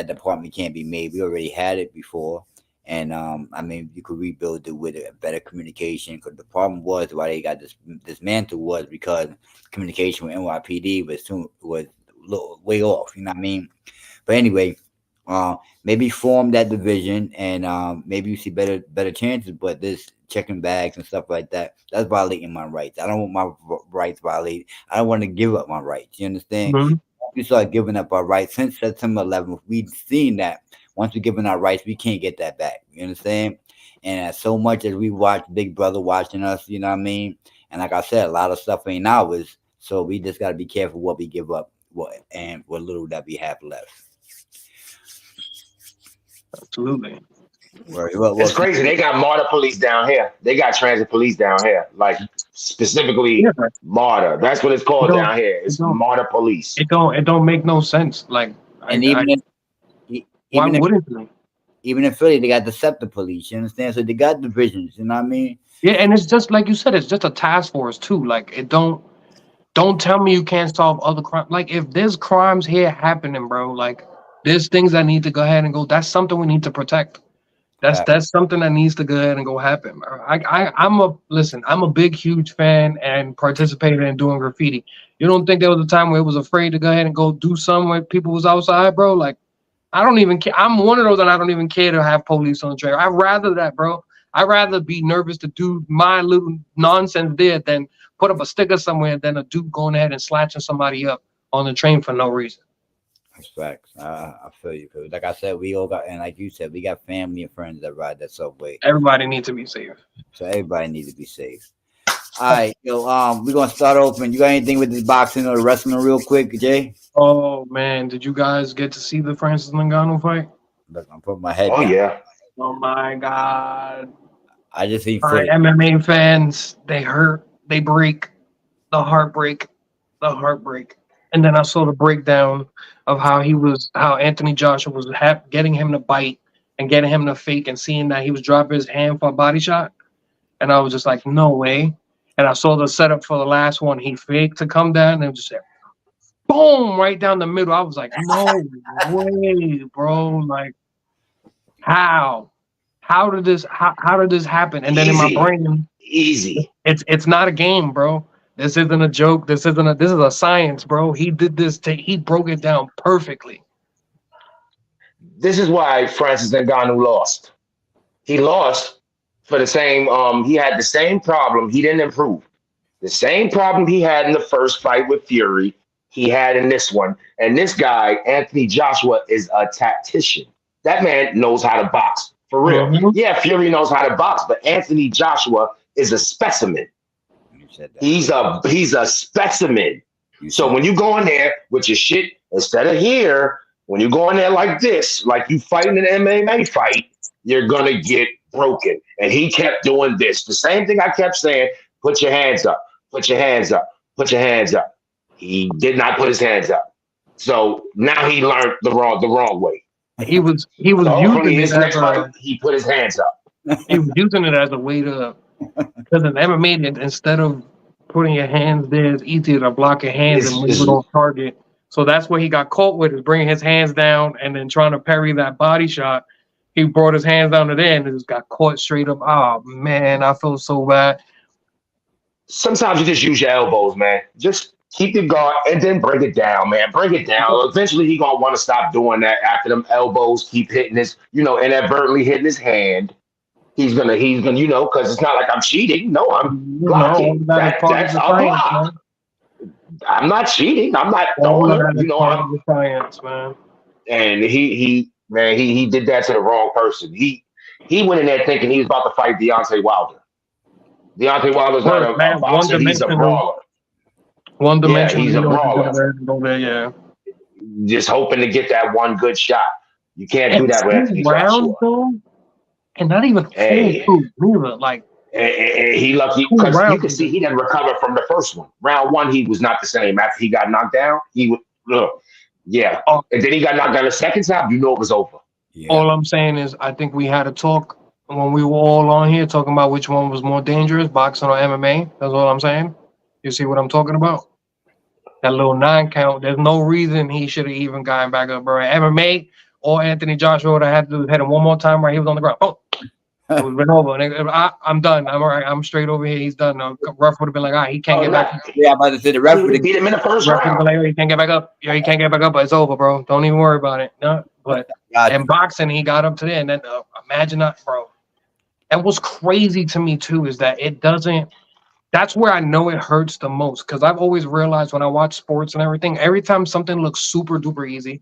A: department can't be made. We already had it before, and I mean you could rebuild it with a better communication. Because the problem was why they got dismantled was because communication with NYPD was way off. You know what I mean? But anyway, maybe form that division, and maybe you see better chances. But this checking bags and stuff like that's violating my rights. I don't want my rights violated. I don't want to give up my rights. You understand?
B: Mhm.
A: We start giving up our rights since September 11th. We've seen that once we given our rights, we can't get that back. You understand? And as so much as we watch Big Brother watching us, you know what I mean? And like I said, a lot of stuff ain't ours. So we just got to be careful what we give up, what little that we have left.
B: Absolutely.
C: It's crazy. They got MARTA police down here. They got transit police down here. Like specifically
B: Yeah.
C: MARTA. That's what it's
B: It
C: called
B: don't.
C: down here.
B: It
C: It's
B: don't.
C: MARTA police.
B: It don't make no sense. Like,
A: And
B: why
A: even if
B: wouldn't you?
A: even in Philly, they got the Scepter Police. You understand? So they got divisions. You know what I mean?
B: Yeah, and it's just like you said. It's just a task force too. Like, it don't tell me you can't solve other crime. Like, if there's crimes here happening, bro, like there's things that need to go ahead and go. That's something we need to protect. That's something that needs to go ahead and go happen. I'm a big, huge fan and participated in doing graffiti. You don't think there was a time where it was afraid to go ahead and go do something when people was outside, bro? Like, I don't even care. I'm one of those, and I don't even care to have police on the trail. I'd rather that, bro. I'd rather be nervous to do my little nonsense there than put up a sticker somewhere than a dude going ahead and slashing somebody up on the train for no reason.
A: That's facts. I feel you. 'Cause like I said, we all got, and like you said, we got family and friends that ride that subway.
B: Everybody needs to be safe.
A: So everybody needs to be safe. All right, yo, we're gonna start open. You got anything with this boxing or the wrestling real quick, Jay?
B: Oh man, did you guys get to see the Francis Ngannou fight?
A: Look, I'm putting my head
C: Oh
A: down.
C: yeah.
B: Oh my god.
A: I just seen
B: All right,
A: footage.
B: MMA fans, they hurt, they break, the heartbreak, the heartbreak. And then I saw the breakdown of how Anthony Joshua was getting him to bite and getting him to fake and seeing that he was dropping his hand for a body shot. And I was just like, no way. And I saw the setup for the last one. He faked to come down and it was just like, boom, right down the middle. I was like, no way, bro. Like, how? How did this happen? And then in my
C: Easy.
B: brain,
C: Easy.
B: it's not a game, bro. This isn't a joke. This is a science, bro. He did this. He broke it down perfectly.
C: This is why Francis Ngannou lost. He lost for the same. He had the same problem. He didn't improve. The same problem he had in the first fight with Fury, he had in this one. And this guy, Anthony Joshua, is a tactician. That man knows how to box for real.
B: Mhm.
C: Yeah, Fury knows how to box, but Anthony Joshua is a specimen.
A: You said that.
C: He's a specimen.
A: You
C: So
A: said
C: when you go in there with your shit instead of here, when you go in there like this, like you fighting an MMA fight, you're gonna get broken. And he kept doing this. The same thing I kept saying: put your hands up, put your hands up, put your hands up. He did not put his hands up. So now he learned the wrong way.
B: He was
C: So hopefully
B: using it
C: his
B: as
C: next fight,
B: a
C: he put his hands up.
B: he was using it as a way to, because in MMA, instead of putting your hands there, it's easier to block your hands and move it on target. So that's what he got caught with, is bringing his hands down and then trying to parry that body shot. He brought his hands down to there and just got caught straight up. Oh man, I feel so bad.
C: Sometimes you just use your elbows, man. Just keep your guard and then bring it down, man. Bring it down. Eventually, he gonna want to stop doing that after them elbows keep hitting his, inadvertently hitting his hand. He's gonna, because it's not like I'm cheating. No, I'm blocking. That's a block. I'm not cheating. I'm not throwing it.
B: I'm the science, man.
C: And he did that to the wrong person. He went in there thinking he was about to fight Deontay Wilder. Deontay Wilder's not a boxer. He's a brawler.
B: One dimension.
C: Yeah, he's a brawler.
B: Yeah.
C: Just hoping to get that one good shot. You can't do that with Anthony Joshua.
B: Though, and not even neither. Like,
C: and he lucky because you can see he didn't recover from the first one. Round one, he was not the same. After he got knocked down, he would. Yeah. And then he got knocked down the second time. You know it was over.
A: Yeah.
B: All I'm saying is, I think we had a talk when we were all on here talking about which one was more dangerous, boxing or MMA. That's all I'm saying. You see what I'm talking about? That little 9 count. There's no reason he should have even gotten back up, bro. MMA or Anthony Joshua would have had to hit him one more time right. He was on the ground. Oh, it would have been over. I'm done. I'm all right. I'm straight over here. He's done. The ref would have been like, he can't get back.
A: Yeah, I'm about to say the ref would have
C: beat him in the first
B: Ref would have been
C: round.
B: like, he can't get back up. Yeah, he can't get back up, but it's over, bro. Don't even worry about it. No, but in boxing, he got up to there, and then imagine that, bro. And what's crazy to me too is that it doesn't. That's where I know it hurts the most, because I've always realized when I watch sports and everything, every time something looks super duper easy,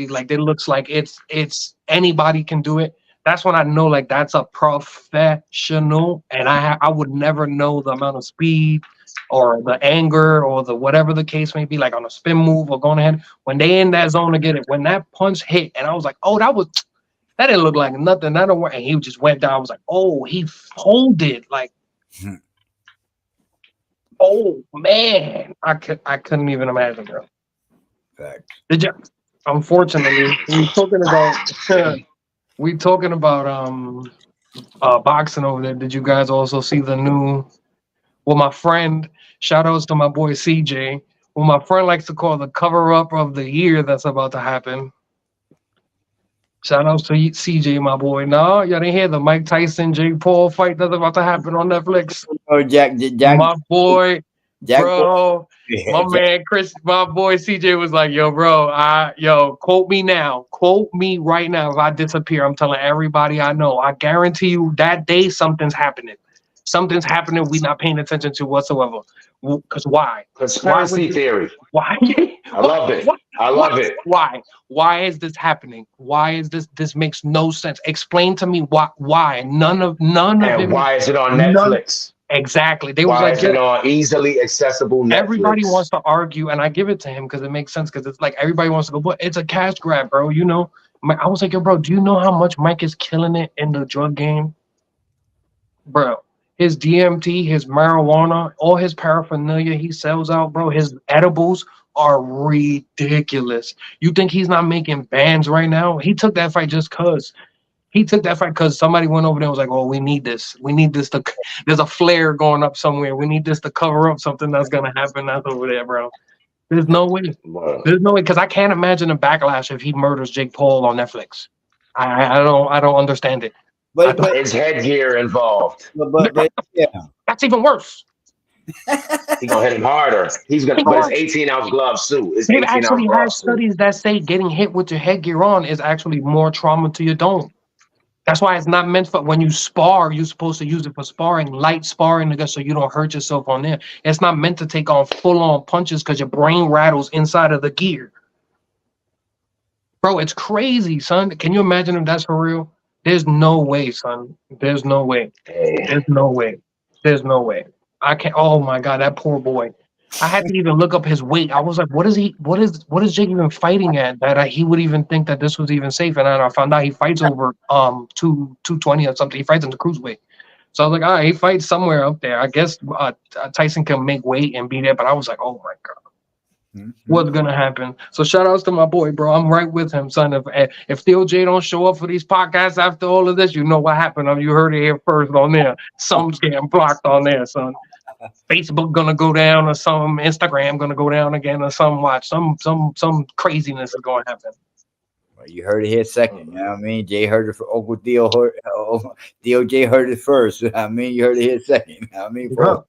B: like it looks like it's anybody can do it. That's when I know like that's a professional, and I would never know the amount of speed or the anger or the whatever the case may be, like on a spin move or going ahead when they in that zone to get it. When that punch hit, and I was like, oh, that didn't look like nothing. That don't work. And he just went down. I was like, oh, he folded. Like, oh man, I couldn't even imagine, bro. Did you? Unfortunately, we talking about boxing over there. Did you guys also see the new? Well, my friend, shout outs to my boy CJ. Well, my friend likes to call the cover up of the year that's about to happen. Shout outs to CJ, my boy. No, y'all didn't hear the Mike Tyson, Jake Paul fight that's about to happen on Netflix.
A: Oh, Jack,
B: my boy, bro,
A: yeah,
B: man, Chris, my boy CJ was like, yo, bro, quote me now. Quote me right now. If I disappear, I'm telling everybody I know. I guarantee you that day something's happening. Something's happening we not paying attention to whatsoever. Because why?
C: Conspiracy theory.
B: Why?
C: I love it. I love it.
B: Why? Why is this happening? Why is this? This makes no sense. Explain to me why. None of it.
C: Why is it on Netflix?
B: Exactly. They
C: why
B: was
C: is it on easily accessible Netflix?
B: Everybody wants to argue, and I give it to him because it makes sense. Because it's like everybody wants to go, but it's a cash grab, bro. You know. I was like, yo, bro, do you know how much Mike is killing it in the drug game, bro? His DMT, his marijuana, all his paraphernalia he sells out, bro. His edibles are ridiculous. You think he's not making bands right now? He took that fight just because. He took that fight because somebody went over there and was like, oh, we need this. We need this to, there's a flare going up somewhere. We need this to cover up something that's going to happen that's over there, bro. There's no way. There's no way, because I can't imagine a backlash if he murders Jake Paul on Netflix. I don't understand it.
C: But his headgear involved.
A: But yeah.
B: That's even worse.
C: He's gonna hit him harder. He's gonna put his 18-ounce gloves too.
B: They've actually had studies that say getting hit with your headgear on is actually more trauma to your dome. That's why it's not meant for when you spar. You're supposed to use it for sparring, light sparring, so you don't hurt yourself on there. It's not meant to take on full-on punches because your brain rattles inside of the gear. Bro, it's crazy, son. Can you imagine if that's for real? There's no way, son. There's no way. There's no way. There's no way. I can't. Oh my God, that poor boy. I had to even look up his weight. I was like, what is Jake even fighting at that he would even think that this was even safe? And I found out he fights over 220 or something. He fights in the cruiserweight. So I was like, all right, he fights somewhere up there. I guess Tyson can make weight and be there. But I was like, oh my God. What's gonna happen? So shout outs to my boy, bro. I'm right with him, son. If Tio Jay don't show up for these podcasts after all of this, you know what happened. You heard it here first on there. Something's getting blocked on there, son. Facebook gonna go down, or some Instagram gonna go down again, or some watch. Some craziness is gonna happen.
A: Well, you heard it here second. You know what I mean? Jay heard it for Uncle Theo. Tio Jay heard it first. I mean, you heard it here second. You know what I mean, bro?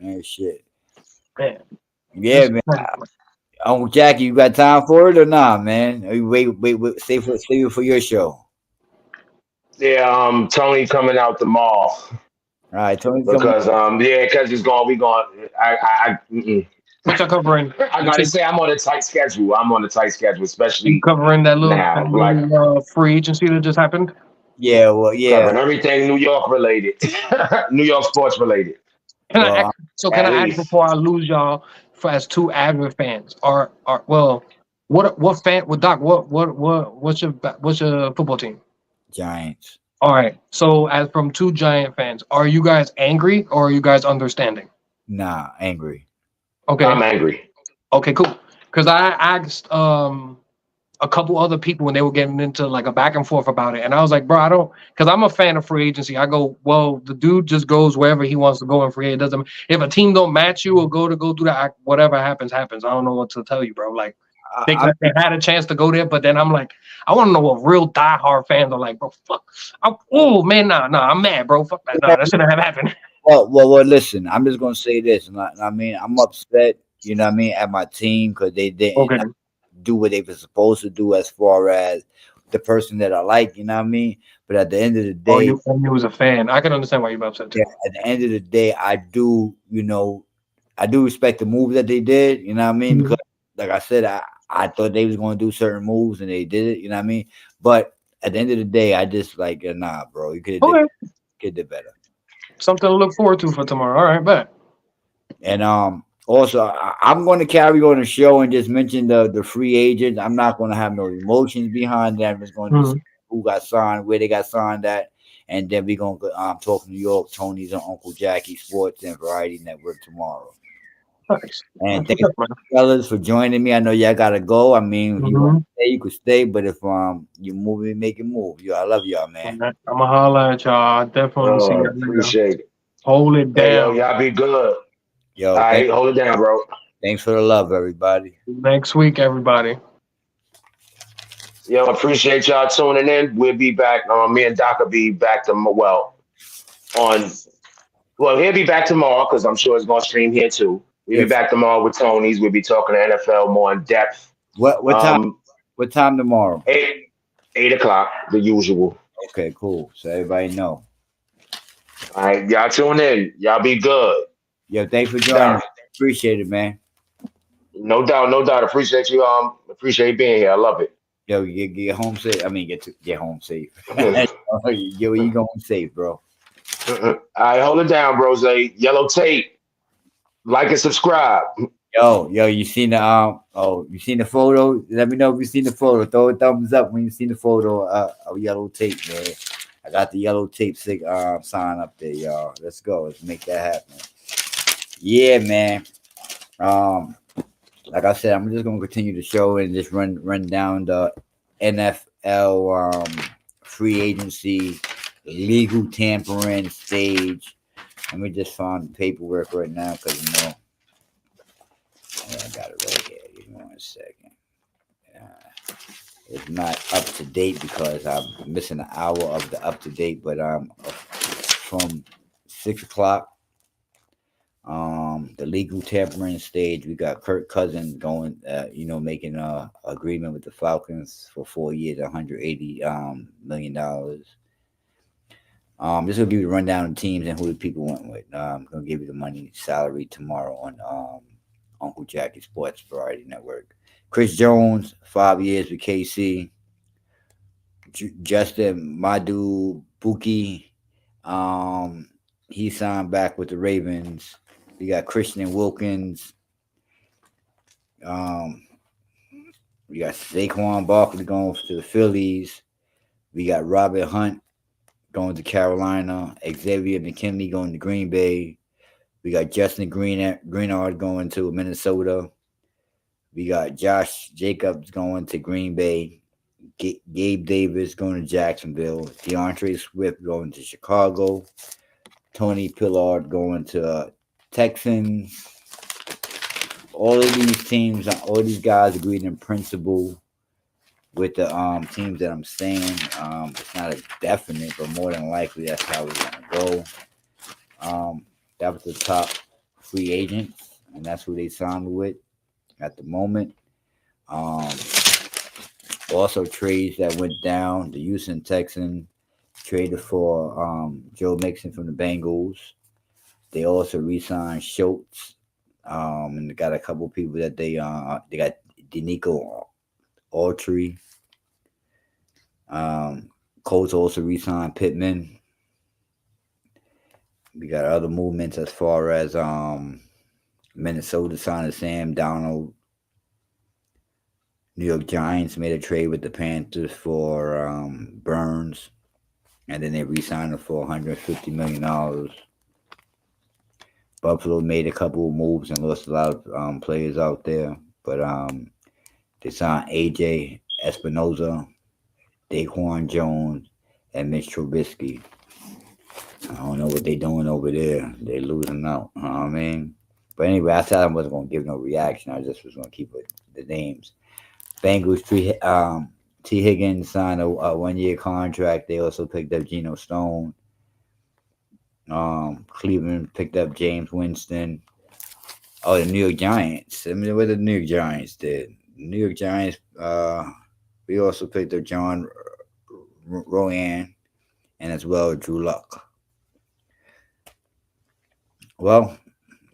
A: Man, shit.
B: Man.
A: Yeah, man. Uncle Jacky, you got time for it or not, man? Or you wait, save it for your show.
C: Yeah, Tony coming out the mall.
A: All right, Tony.
C: Because because he's going. We going.
B: What y'all covering?
C: I gotta say, I'm on a tight schedule. Especially
B: you covering that little,
C: now,
B: free agency that just happened.
A: Yeah, well, yeah.
C: Covering everything New York related, New York sports related.
B: Can I ask before I lose y'all? As two avid fans, what fan? Well, Doc, what's your football team?
A: Giants.
B: All right. So, as from two Giant fans, are you guys angry or are you guys understanding?
A: Nah, angry.
B: Okay,
C: I'm angry.
B: Okay, cool. because I asked a couple other people when they were getting into like a back and forth about it, and I was like, bro, I don't, because I'm a fan of free agency. I go, well, the dude just goes wherever he wants to go in free. It doesn't, if a team don't match you or go do that, whatever happens happens. I don't know what to tell you, bro. Like
A: I,
B: they had a chance to go there, but then I'm like, I want to know what real diehard fans are like, bro. Fuck, oh man, nah, I'm mad, bro. Fuck that, nah, that shouldn't have happened.
A: well, listen. I'm just gonna say this. I mean, I'm upset. You know what I mean, at my team because they didn't
B: Okay.
A: do what they were supposed to do as far as the person that I like. You know what I mean. But at the end of the
B: Oh,
A: day,
B: you was a fan. I can understand why you're upset
A: yeah,
B: too.
A: at the end of the day, I do. You know, I do respect the move that they did. You know what I mean? Because
B: Mhm.
A: like I said, I thought they was gonna do certain moves and they did it. You know what I mean? But at the end of the day, I just like nah, bro. You
B: Okay,
A: could have did better.
B: something to look forward to for tomorrow. All right, bet.
A: And also I'm going to carry on the show and just mention the free agents. I'm not going to have no emotions behind that. I'm just going to just
B: Mhm.
A: who got signed, where they got signed at, and then we're going to talk New York, Tony's and Uncle Jacky Sports and Variety Network tomorrow.
B: Nice.
A: And
B: That's what's
A: thanks
B: up, man.
A: fellas for joining me. I know y'all gotta go. I mean, if you want
B: Mm-hmm.
A: to stay, you could stay. But if you moving, make it move. Yo, I love y'all, man.
B: I'm gonna holler at y'all. I definitely want to see y'all later.
C: Appreciate it.
B: Hold it
C: Hey, yo,
B: down.
C: y'all be good. All
A: Yo,
C: right, hold it down, bro.
A: thanks for the love, everybody.
B: Next week, everybody.
C: Yo, appreciate y'all tuning in. We'll be back. Me and Doc will be back on. Well, he'll be back tomorrow because I'm sure it's gonna stream here too. We'll be
A: If
C: back tomorrow with Tony's. We'll be talking to NFL more in depth.
A: what time?
C: Um,
A: What time tomorrow?
C: 8 o'clock, the usual.
A: Okay, cool. So everybody know.
C: All right, y'all tune in. Y'all be good.
A: Yo, thanks for joining.
C: Doc,
A: Appreciate it, man.
C: no doubt, no doubt. Appreciate you. Appreciate you being here. I love it.
A: Yo, get home safe. I mean, get home safe. Yo, you going safe, bro.
C: All right, hold it down, Rose. Yellow tape. Like and subscribe.
A: Yo, you seen the you seen the photo? Let me know if you seen the photo. Throw a thumbs up when you seen the photo of yellow tape, man. I got the yellow tape sign up there, y'all. Let's go. Let's make that happen. Yeah, man. Um, like I said, I'm just gonna continue the show and just run down the NFL free agency legal tampering stage. Let me just find the paperwork right now because yeah, I got it right here. Give me 1 second. It's not up to date because I'm missing an hour of the up to date, but from 6 o'clock. The legal tampering stage, we got Kirk Cousins going, making a agreement with the Falcons for 4 years, $180 million. This will give you a rundown of teams and who the people went with. I'm gonna give you the money salary tomorrow on Uncle Jacky Sports Variety Network. Chris Jones, 5 years with KC. Justin Madu Buki, um, he signed back with the Ravens. We got Christian Wilkins. Um, we got Saquon Barkley going to the Phillies. We got Robert Hunt going to Carolina. Xavier McKinley going to Green Bay. We got Justin Greenard going to Minnesota. We got Josh Jacobs going to Green Bay. Gabe Davis going to Jacksonville. DeAndre Swift going to Chicago. Tony Pillard going to Texans. All of these teams, all these guys agreed in principle with the teams that I'm saying. It's not a definite, but more than likely that's how we're gonna go. That was the top free agents, and that's who they signed with at the moment. Um, Also trades that went down. The Houston Texans traded for Joe Mixon from the Bengals. They also re-signed Schultz. And they got a couple people that they got Denico Autry. Colts also re-signed Pittman. We got other movements as far as Minnesota signed Sam Donald. New York Giants made a trade with the Panthers for Burns, and then they re-signed him for $150 million. Buffalo made a couple of moves and lost a lot of players out there, but they signed AJ Espinoza, Daquan Jones, and Mitch Trubisky. I don't know what they doing over there. They losing out. You know what I mean? But anyway, I said I wasn't gonna give no reaction. I just was gonna keep it the names. Bengals T Higgins signed a 1 year contract. They also picked up Geno Stone. Cleveland picked up James Winston. Oh, the New York Giants. I mean, what the New York Giants did. The New York Giants. We also picked up John Rowan and as well Drew Luck. Well,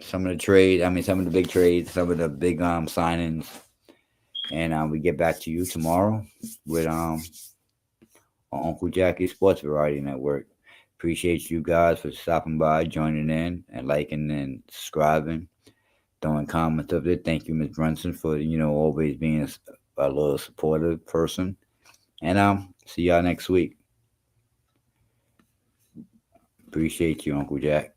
A: some of the big trades, some of the big signings, and we get back to you tomorrow with on Uncle Jacky Sports Variety Network. Appreciate you guys for stopping by, joining in, and liking and subscribing, throwing comments up there. Thank you, Miss Brunson, for always being a little supportive person. And see y'all next week. Appreciate you, Uncle Jack.